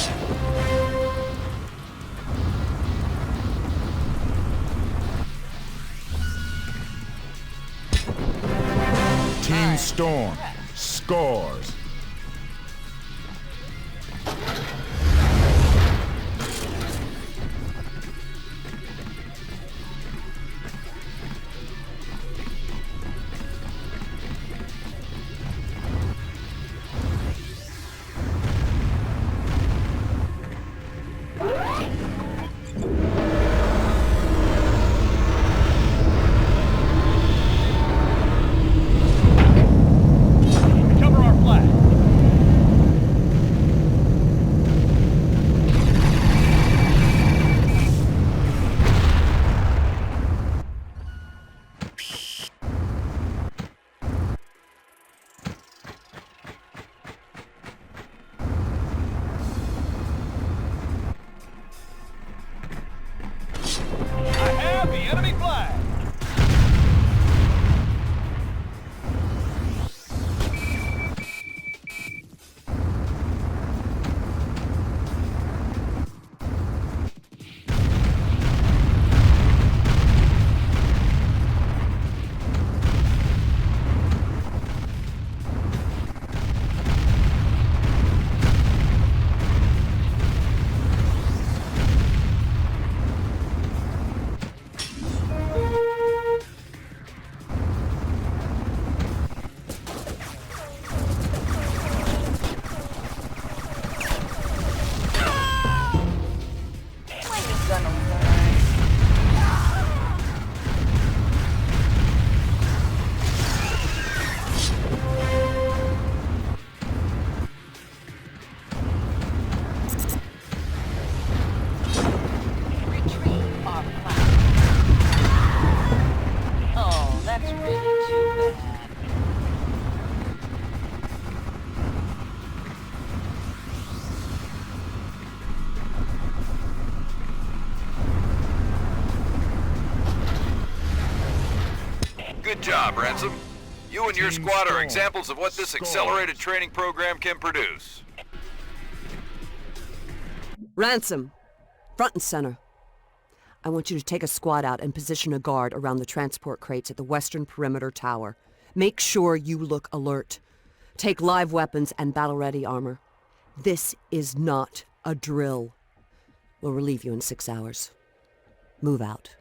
Team Storm scores. Recover our flag! Good job, Ransom. You and your Team squad are Storm. examples of what this Scores. accelerated training program can produce. Ransom, front and center. I want you to take a squad out and position a guard around the transport crates at the western perimeter tower. Make sure you look alert. Take live weapons and battle-ready armor. This is not a drill. We'll relieve you in 6 hours. Move out.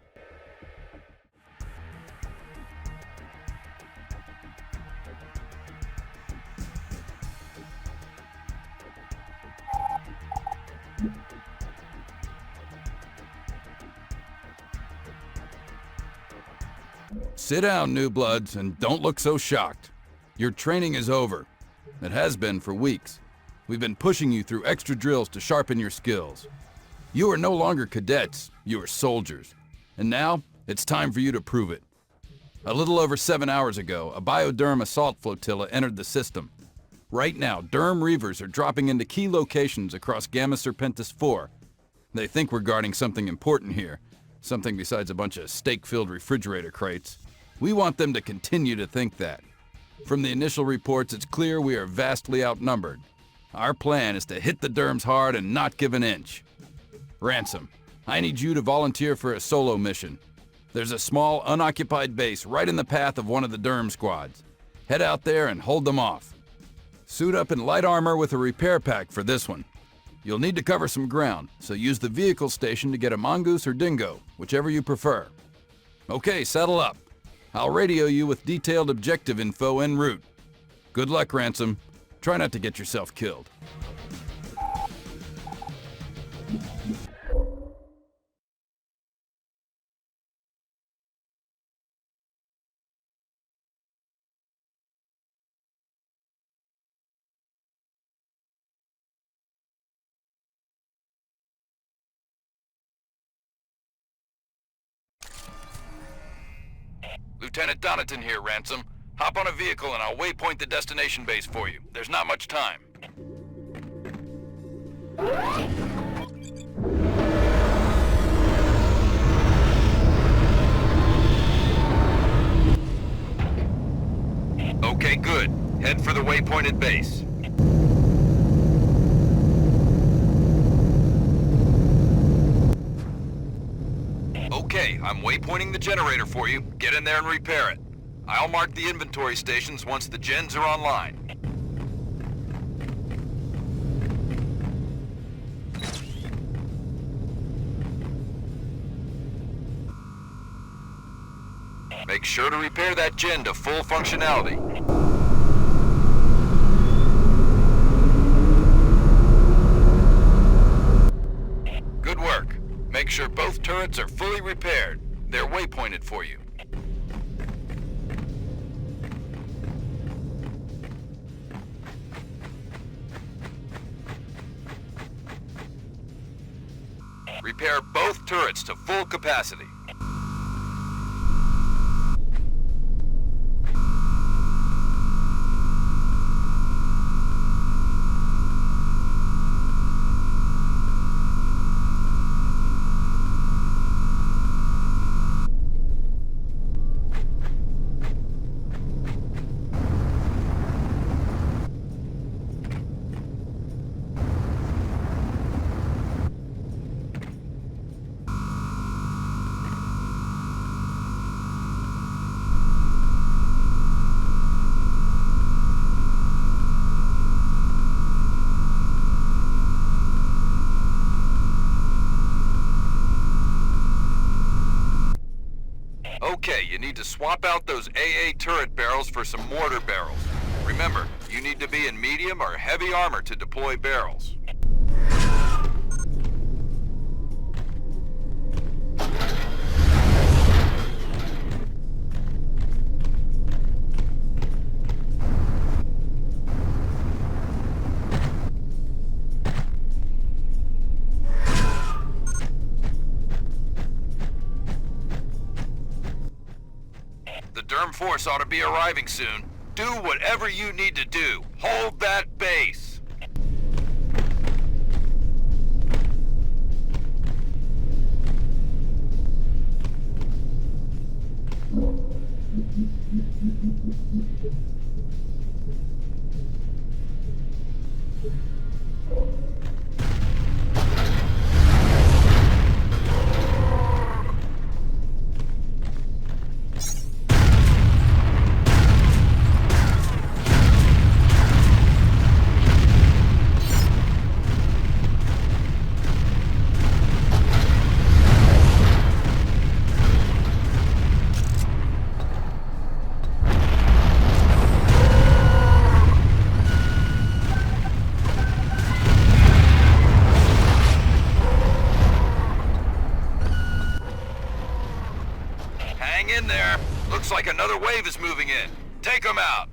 Sit down, new bloods, and don't look so shocked. Your training is over. It has been for weeks. We've been pushing you through extra drills to sharpen your skills. You are no longer cadets, you are soldiers. And now, it's time for you to prove it. A little over 7 hours ago, a BioDerm assault flotilla entered the system. Right now, Derm Reavers are dropping into key locations across Gamma Serpentis 4. They think we're guarding something important here, something besides a bunch of steak-filled refrigerator crates. We want them to continue to think that. From the initial reports, it's clear we are vastly outnumbered. Our plan is to hit the Derms hard and not give an inch. Ransom, I need you to volunteer for a solo mission. There's a small, unoccupied base right in the path of one of the Derm squads. Head out there and hold them off. Suit up in light armor with a repair pack for this one. You'll need to cover some ground, so use the vehicle station to get a mongoose or dingo, whichever you prefer. Okay, settle up. I'll radio you with detailed objective info en route. Good luck, Ransom. Try not to get yourself killed. Lieutenant Donaton here, Ransom. Hop on a vehicle and I'll waypoint the destination base for you. There's not much time. Okay, good. Head for the waypointed base. Okay, I'm waypointing the generator for you. Get in there and repair it. I'll mark the inventory stations once the gens are online. Make sure to repair that gen to full functionality. Good work. Make sure both turrets are fully repaired. They're waypointed for you. Repair both turrets to full capacity. Okay, you need to swap out those AA turret barrels for some mortar barrels. Remember, you need to be in medium or heavy armor to deploy barrels. The Derm force ought to be arriving soon. Do whatever you need to do. Hold that base. in there. Looks like another wave is moving in. Take them out.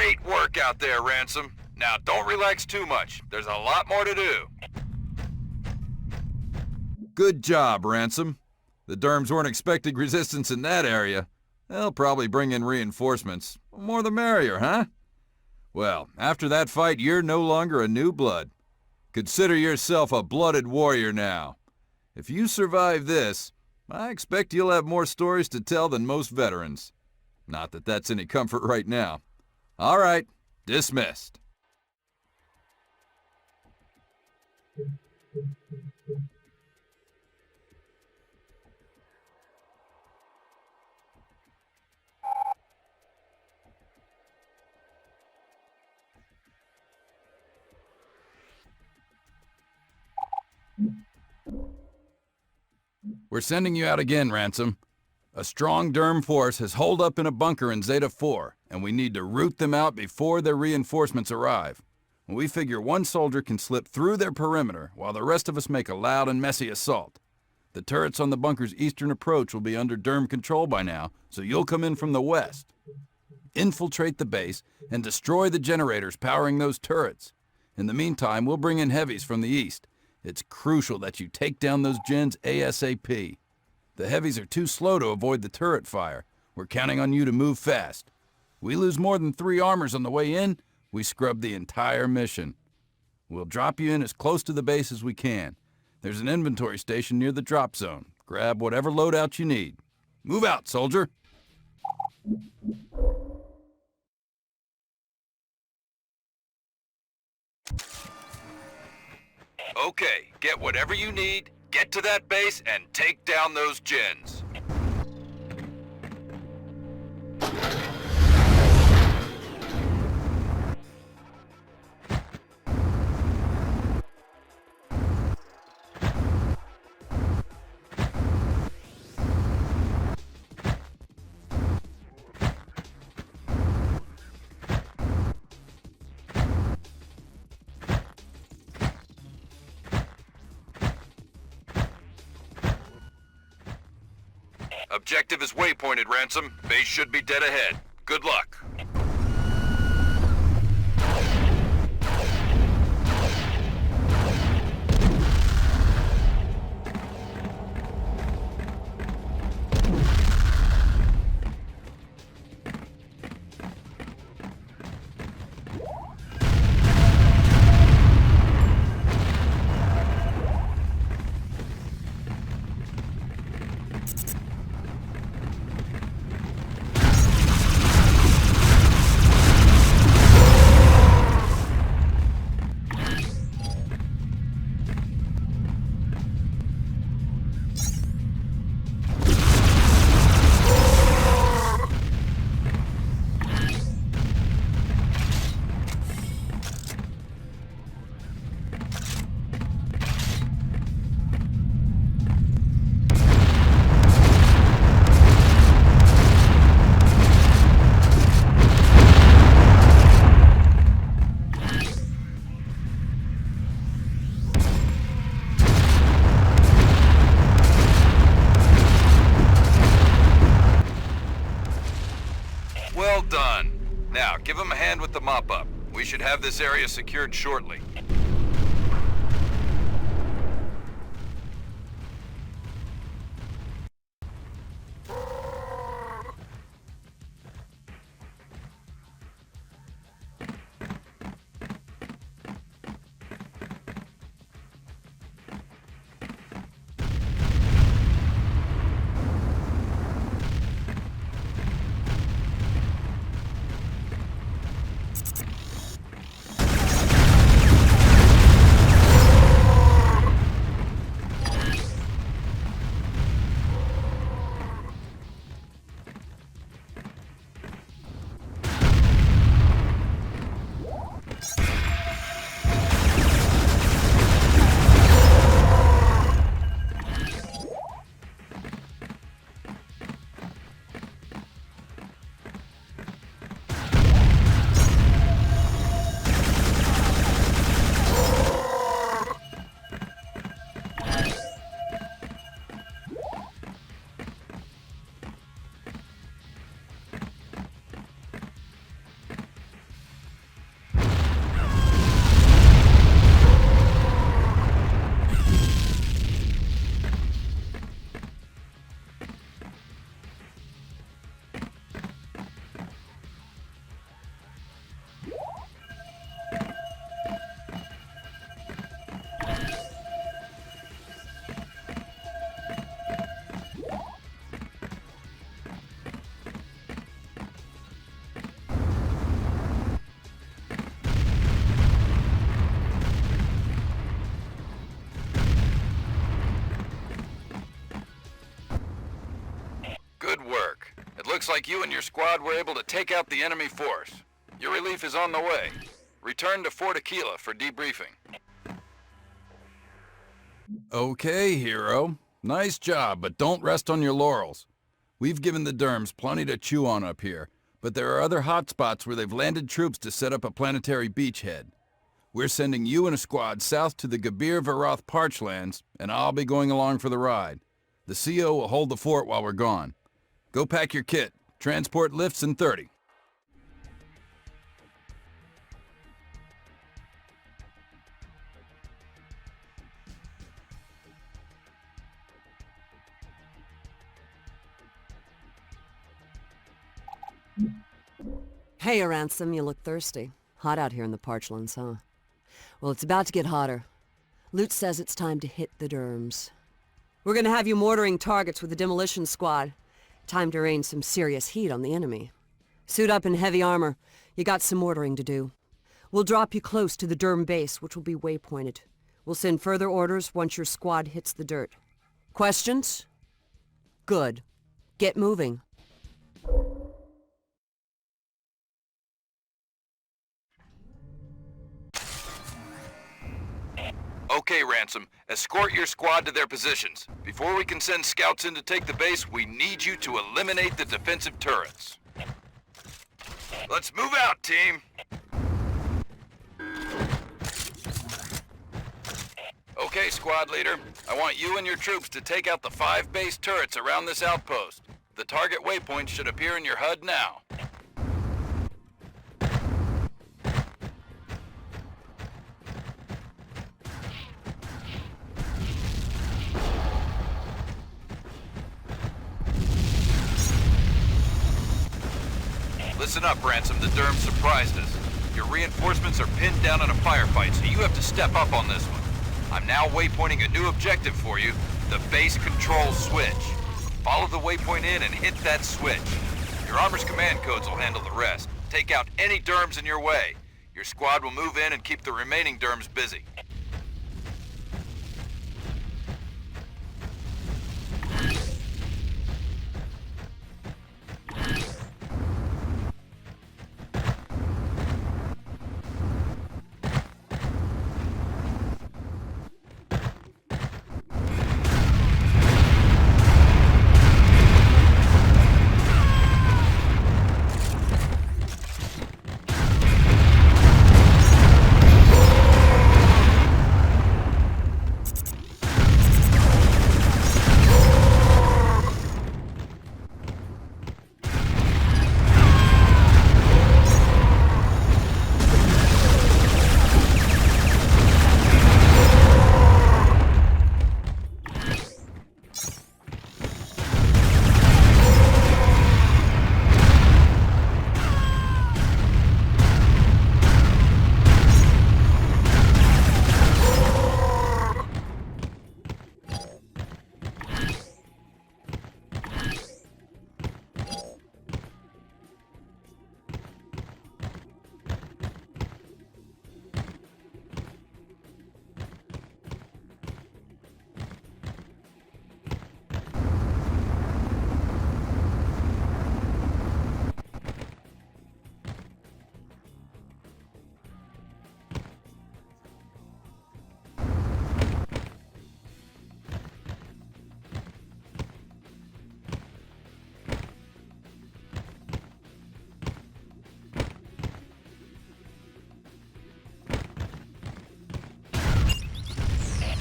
Great work out there, Ransom. Now, don't relax too much. There's a lot more to do. Good job, Ransom. The Derms weren't expecting resistance in that area. They'll probably bring in reinforcements. More the merrier, huh? Well, after that fight, you're no longer a new blood. Consider yourself a blooded warrior now. If you survive this, I expect you'll have more stories to tell than most veterans. Not that that's any comfort right now. All right, dismissed. We're sending you out again, Ransom. A strong Derm force has holed up in a bunker in Zeta 4, and we need to root them out before their reinforcements arrive. We figure one soldier can slip through their perimeter while the rest of us make a loud and messy assault. The turrets on the bunker's eastern approach will be under Derm control by now, so you'll come in from the west. Infiltrate the base and destroy the generators powering those turrets. In the meantime, we'll bring in heavies from the east. It's crucial that you take down those gens ASAP. The heavies are too slow to avoid the turret fire. We're counting on you to move fast. We lose more than 3 armors on the way in, we scrub the entire mission. We'll drop you in as close to the base as we can. There's an inventory station near the drop zone. Grab whatever loadout you need. Move out, soldier. Okay, get whatever you need, get to that base, and take down those gens. Objective is waypointed, Ransom. Base should be dead ahead. Good luck. Well done. Now, give him a hand with the mop-up. We should have this area secured shortly. Looks like you and your squad were able to take out the enemy force. Your relief is on the way. Return to Fort Aquila for debriefing. Okay, hero. Nice job, but don't rest on your laurels. We've given the Derms plenty to chew on up here, but there are other hotspots where they've landed troops to set up a planetary beachhead. We're sending you and a squad south to the Gabir Varoth Parchlands, and I'll be going along for the ride. The CO will hold the fort while we're gone. Go pack your kit. Transport lifts in 30. Hey, Ransom, you look thirsty. Hot out here in the Parchlands, huh? Well, it's about to get hotter. Lute says it's time to hit the Derms. We're gonna have you mortaring targets with the demolition squad. Time to rain some serious heat on the enemy. Suit up in heavy armor. You got some mortaring to do. We'll drop you close to the Derm base, which will be waypointed. We'll send further orders once your squad hits the dirt. Questions? Good. Get moving. Okay, Ransom. Escort your squad to their positions. Before we can send scouts in to take the base, we need you to eliminate the defensive turrets. Let's move out, team! Okay, squad leader. I want you and your troops to take out the 5 base turrets around this outpost. The target waypoint should appear in your HUD now. Listen up, Ransom. The Derm surprised us. Your reinforcements are pinned down in a firefight, so you have to step up on this one. I'm now waypointing a new objective for you, the base control switch. Follow the waypoint in and hit that switch. Your armor's command codes will handle the rest. Take out any Derms in your way. Your squad will move in and keep the remaining Derms busy.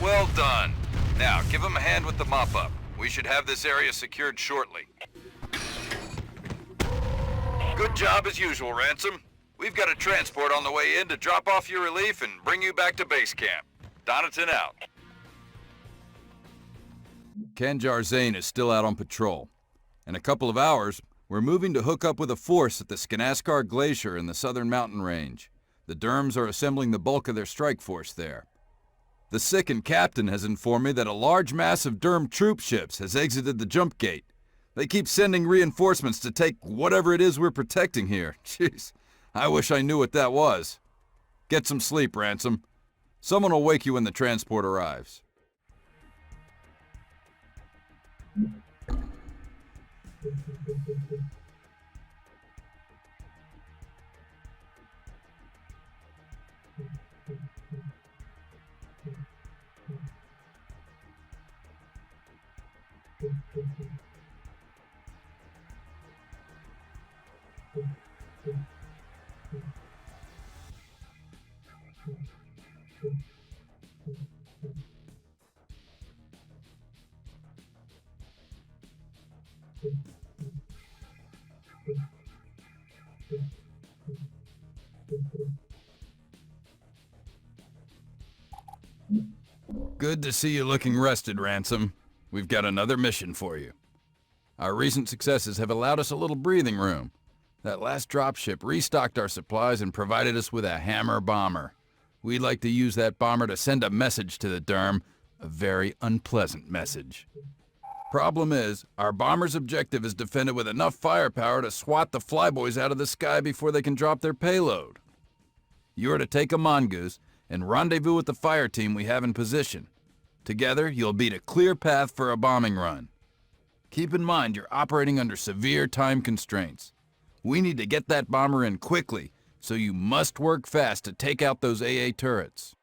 Well done. Now, give them a hand with the mop-up. We should have this area secured shortly. Good job as usual, Ransom. We've got a transport on the way in to drop off your relief and bring you back to base camp. Donaton out. Kanjar Zane is still out on patrol. In a couple of hours, we're moving to hook up with a force at the Skanaskar Glacier in the southern mountain range. The Derms are assembling the bulk of their strike force there. The Sicken captain has informed me that a large mass of Derm troop ships has exited the jump gate. They keep sending reinforcements to take whatever it is we're protecting here. Jeez, I wish I knew what that was. Get some sleep, Ransom. Someone will wake you when the transport arrives. Good to see you looking rested, Ransom. We've got another mission for you. Our recent successes have allowed us a little breathing room. That last dropship restocked our supplies and provided us with a hammer bomber. We'd like to use that bomber to send a message to the Derm, a very unpleasant message. Problem is, our bomber's objective is defended with enough firepower to swat the flyboys out of the sky before they can drop their payload. You are to take a mongoose and rendezvous with the fire team we have in position. Together, you'll beat a clear path for a bombing run. Keep in mind you're operating under severe time constraints. We need to get that bomber in quickly, so you must work fast to take out those AA turrets.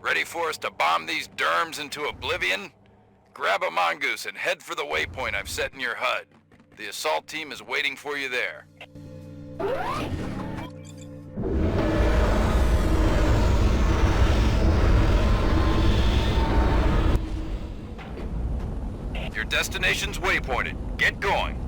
Ready for us to bomb these derms into oblivion? Grab a mongoose and head for the waypoint I've set in your HUD. The assault team is waiting for you there. Your destination's waypointed. Get going.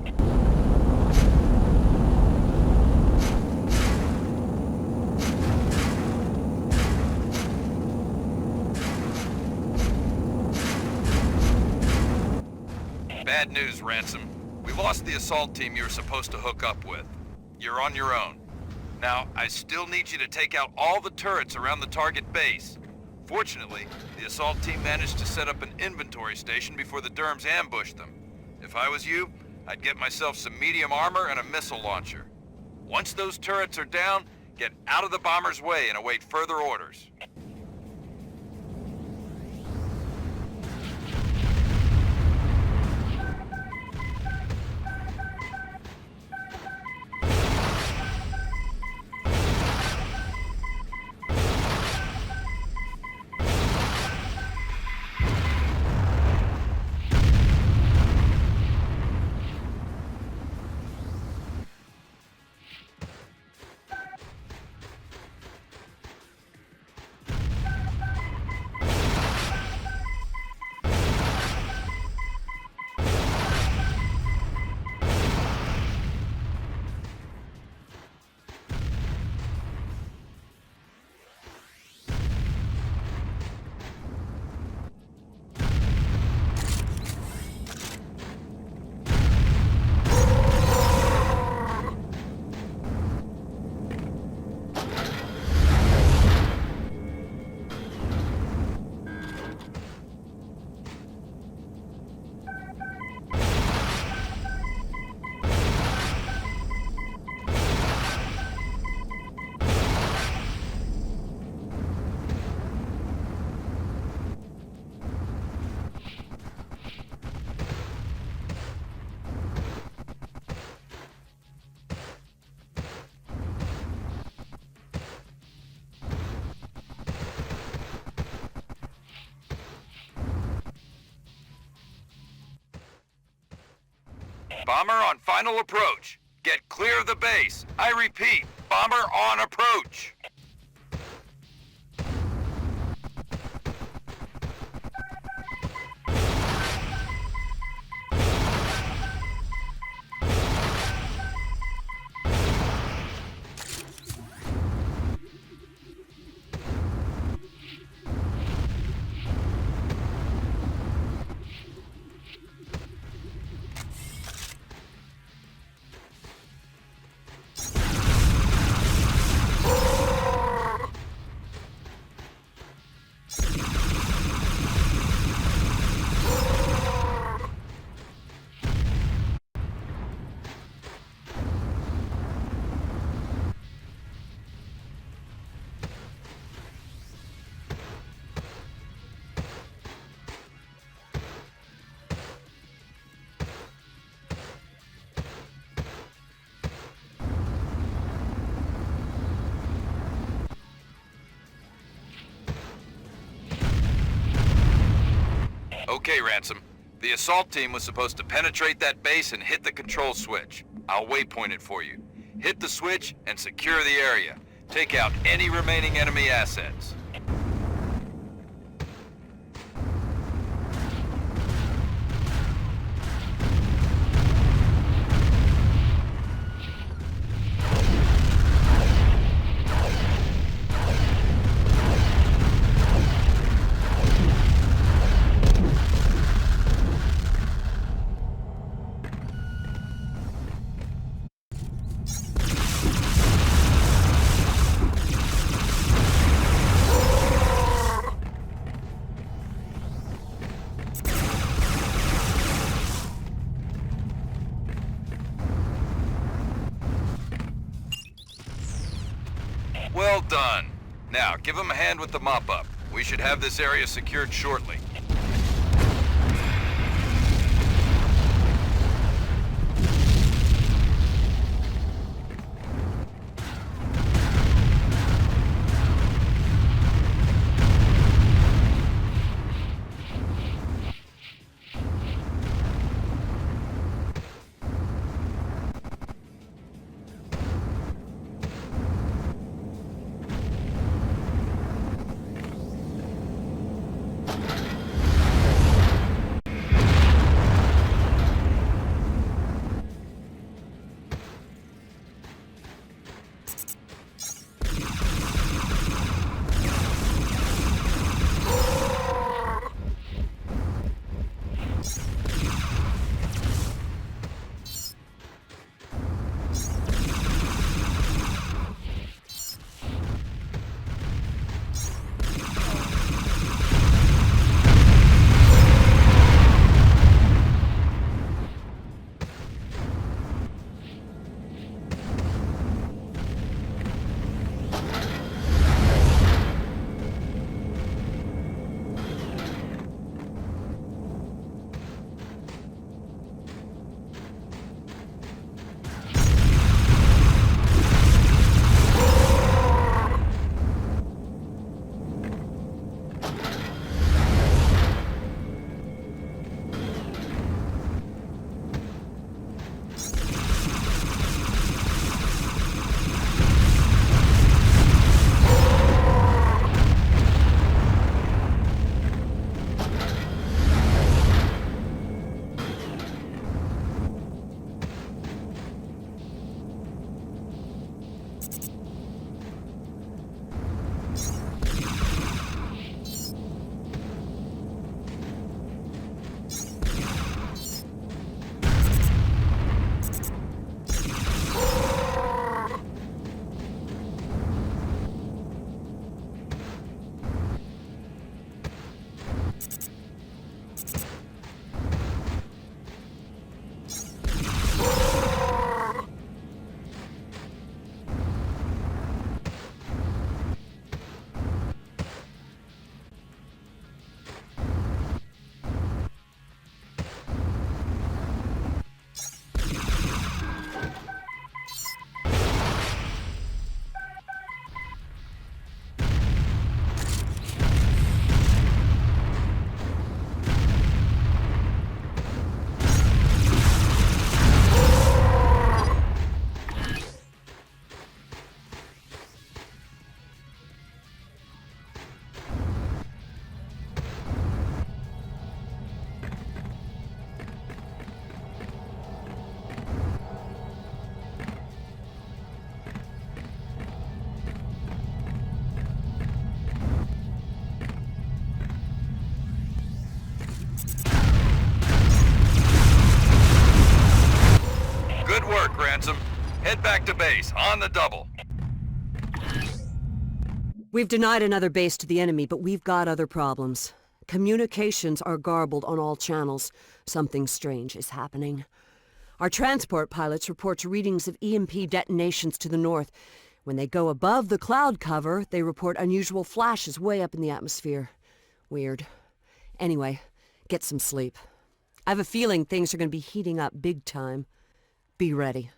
Bad news, Ransom. We've lost the assault team you were supposed to hook up with. You're on your own. Now, I still need you to take out all the turrets around the target base. Fortunately, the assault team managed to set up an inventory station before the Derms ambushed them. If I was you, I'd get myself some medium armor and a missile launcher. Once those turrets are down, get out of the bomber's way and await further orders. Bomber on final approach. Get clear of the base. I repeat, bomber on approach. Okay, Ransom. The assault team was supposed to penetrate that base and hit the control switch. I'll waypoint it for you. Hit the switch and secure the area. Take out any remaining enemy assets. Well done. Now, give him a hand with the mop-up. We should have this area secured shortly. Ransom. Head back to base, on the double. We've denied another base to the enemy, but we've got other problems. Communications are garbled on all channels. Something strange is happening. Our transport pilots report readings of EMP detonations to the north. When they go above the cloud cover, they report unusual flashes way up in the atmosphere. Weird. Anyway, get some sleep. I have a feeling things are going to be heating up big time. Be ready.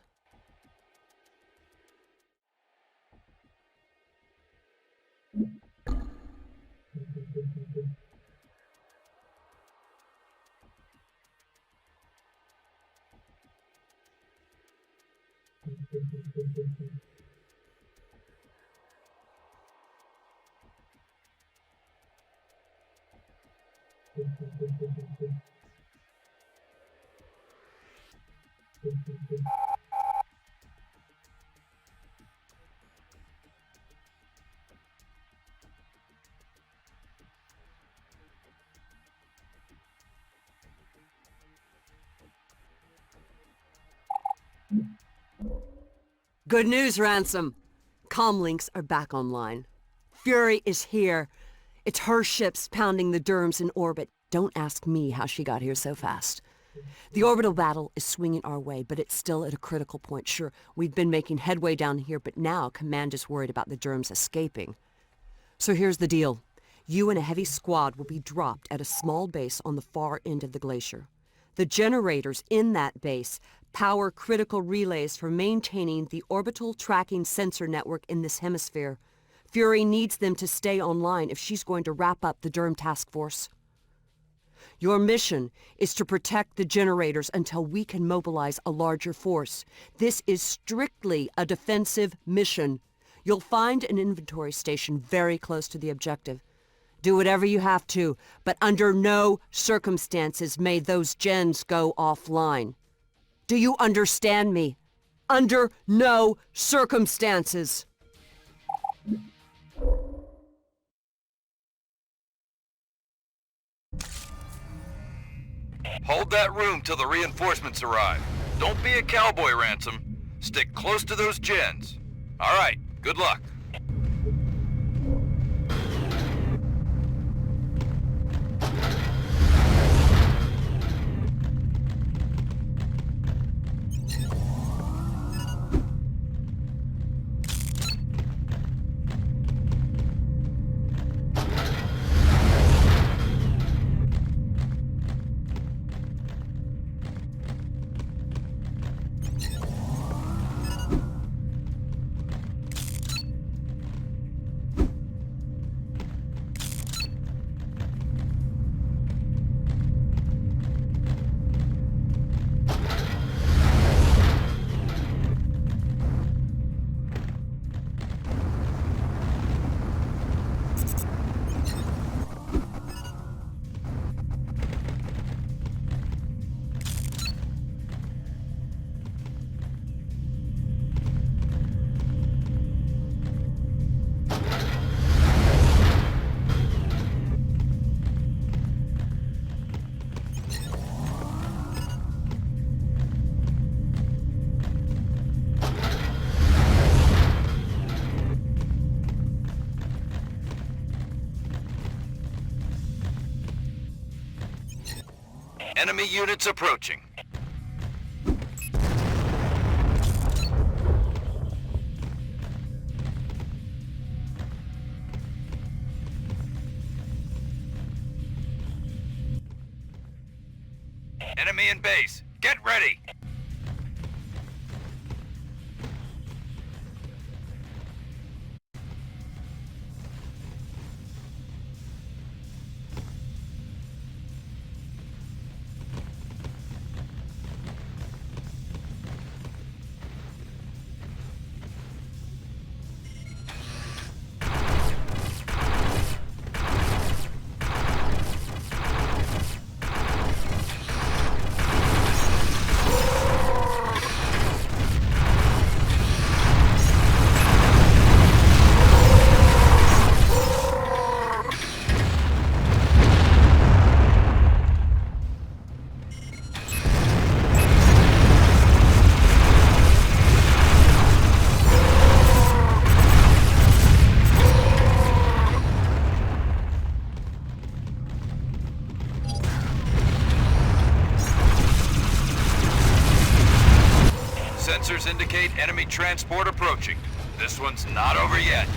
Good news, Ransom. Comlinks are back online. Fury is here. It's her ships pounding the derms in orbit. Don't ask me how she got here so fast. The orbital battle is swinging our way, but it's still at a critical point. Sure, we've been making headway down here, but now Command is worried about the derms escaping. So here's the deal. You and a heavy squad will be dropped at a small base on the far end of the glacier. The generators in that base power critical relays for maintaining the orbital tracking sensor network in this hemisphere. Fury needs them to stay online if she's going to wrap up the Derm task force. Your mission is to protect the generators until we can mobilize a larger force. This is strictly a defensive mission. You'll find an inventory station very close to the objective. Do whatever you have to, but under no circumstances may those gens go offline. Do you understand me? Under no circumstances. Hold that room till the reinforcements arrive. Don't be a cowboy, Ransom. Stick close to those gens. All right, good luck. Enemy units approaching. Enemy in base. Get ready. Sensors indicate enemy transport approaching. This one's not over yet.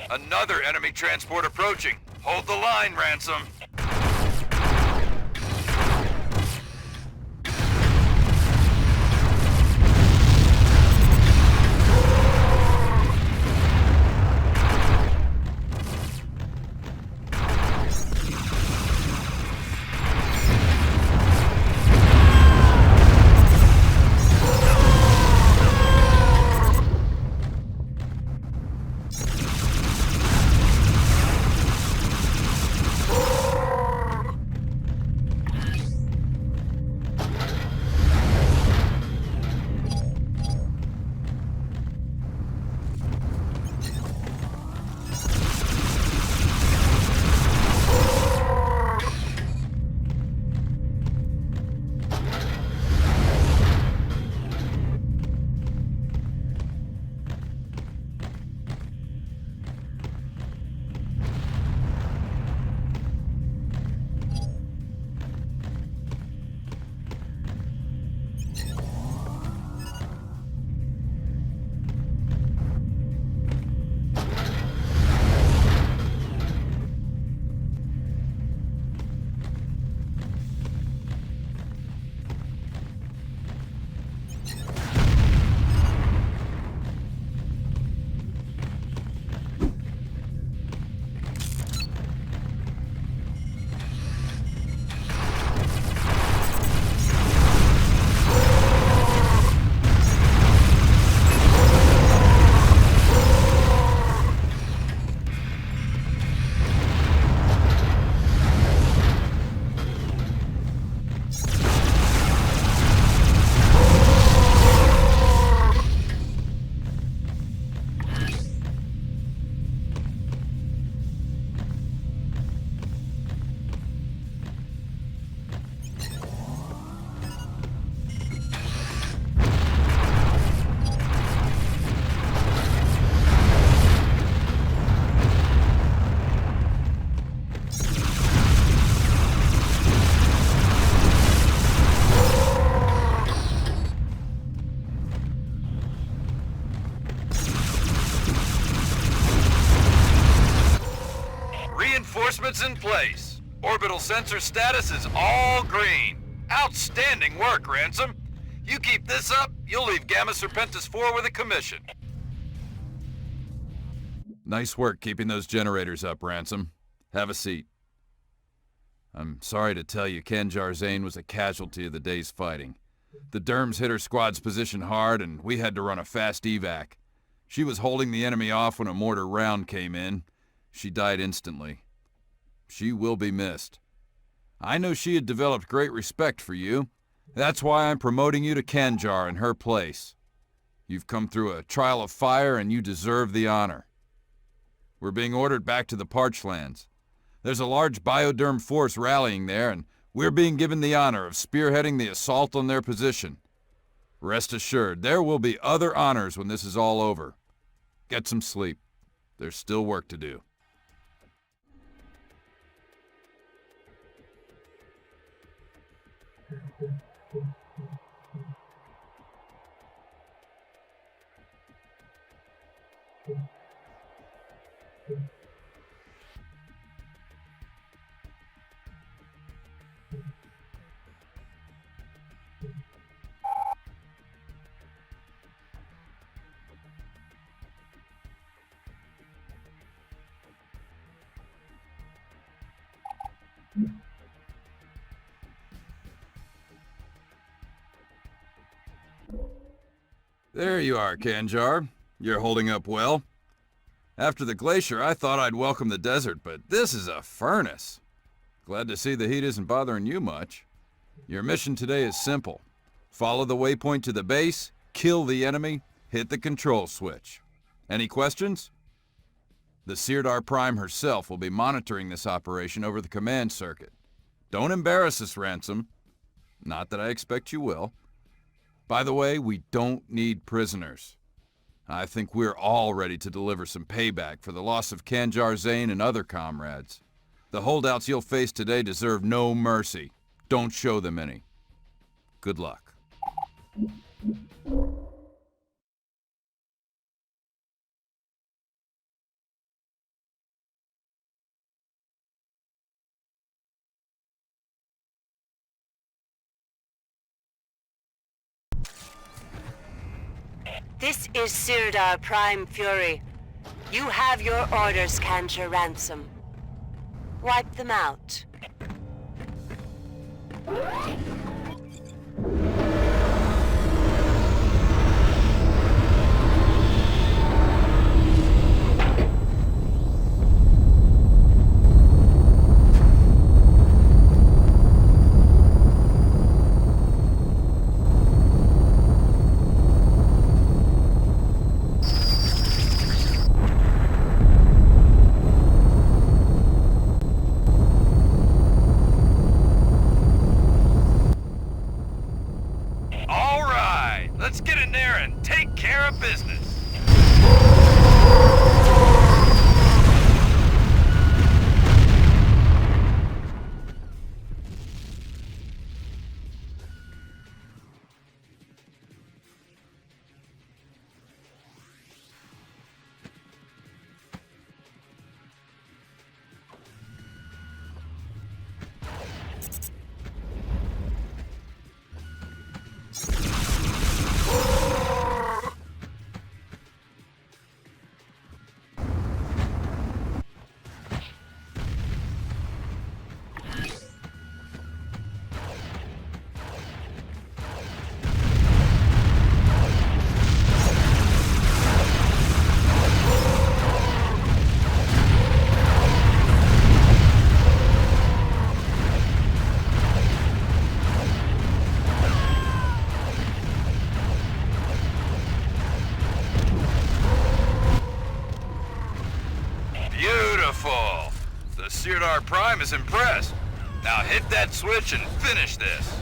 Another enemy transport approaching. Hold the line, Ransom. Reinforcements in place. Orbital sensor status is all green. Outstanding work, Ransom. You keep this up, you'll leave Gamma Serpentis 4 with a commission. Nice work keeping those generators up, Ransom. Have a seat. I'm sorry to tell you, Kanjar Zane was a casualty of the day's fighting. The Derms hit her squad's position hard, and we had to run a fast evac. She was holding the enemy off when a mortar round came in. She died instantly. She will be missed. I know she had developed great respect for you. That's why I'm promoting you to Kanjar in her place. You've come through a trial of fire, and you deserve the honor. We're being ordered back to the Parchlands. There's a large BioDerm force rallying there, and we're being given the honor of spearheading the assault on their position. Rest assured, there will be other honors when this is all over. Get some sleep. There's still work to do. There you are, Kanjar. You're holding up well. After the glacier, I thought I'd welcome the desert, but this is a furnace. Glad to see the heat isn't bothering you much. Your mission today is simple. Follow the waypoint to the base, kill the enemy, hit the control switch. Any questions? The Sirdar Prime herself will be monitoring this operation over the command circuit. Don't embarrass us, Ransom. Not that I expect you will. By the way, we don't need prisoners. I think we're all ready to deliver some payback for the loss of Kanjar Zane and other comrades. The holdouts you'll face today deserve no mercy. Don't show them any. Good luck. This is Sirdar Prime Fury. You have your orders, J.Ransom. Wipe them out. All right, let's get in there and take care of business. Beautiful! The Sirdar Prime is impressed. Now hit that switch and finish this.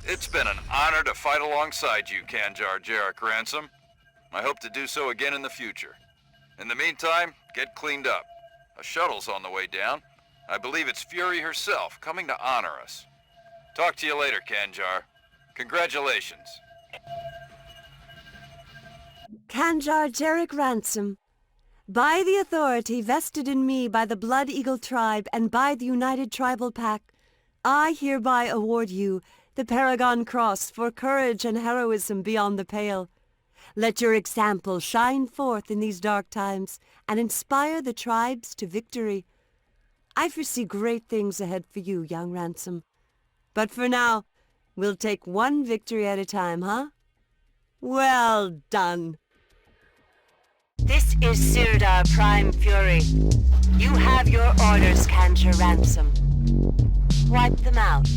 It's been an honor to fight alongside you, J.Ransom. I hope to do so again in the future. In the meantime, get cleaned up. A shuttle's on the way down. I believe it's Fury herself coming to honor us. Talk to you later, Kanjar. Congratulations. J.Ransom. By the authority vested in me by the Blood Eagle Tribe and by the United Tribal Pack, I hereby award you the Paragon Cross for courage and heroism beyond the pale. Let your example shine forth in these dark times and inspire the tribes to victory. I foresee great things ahead for you, young Ransom. But for now, we'll take one victory at a time, huh? Well done. This is Sirdar Prime Fury. You have your orders, J.Ransom. Wipe them out.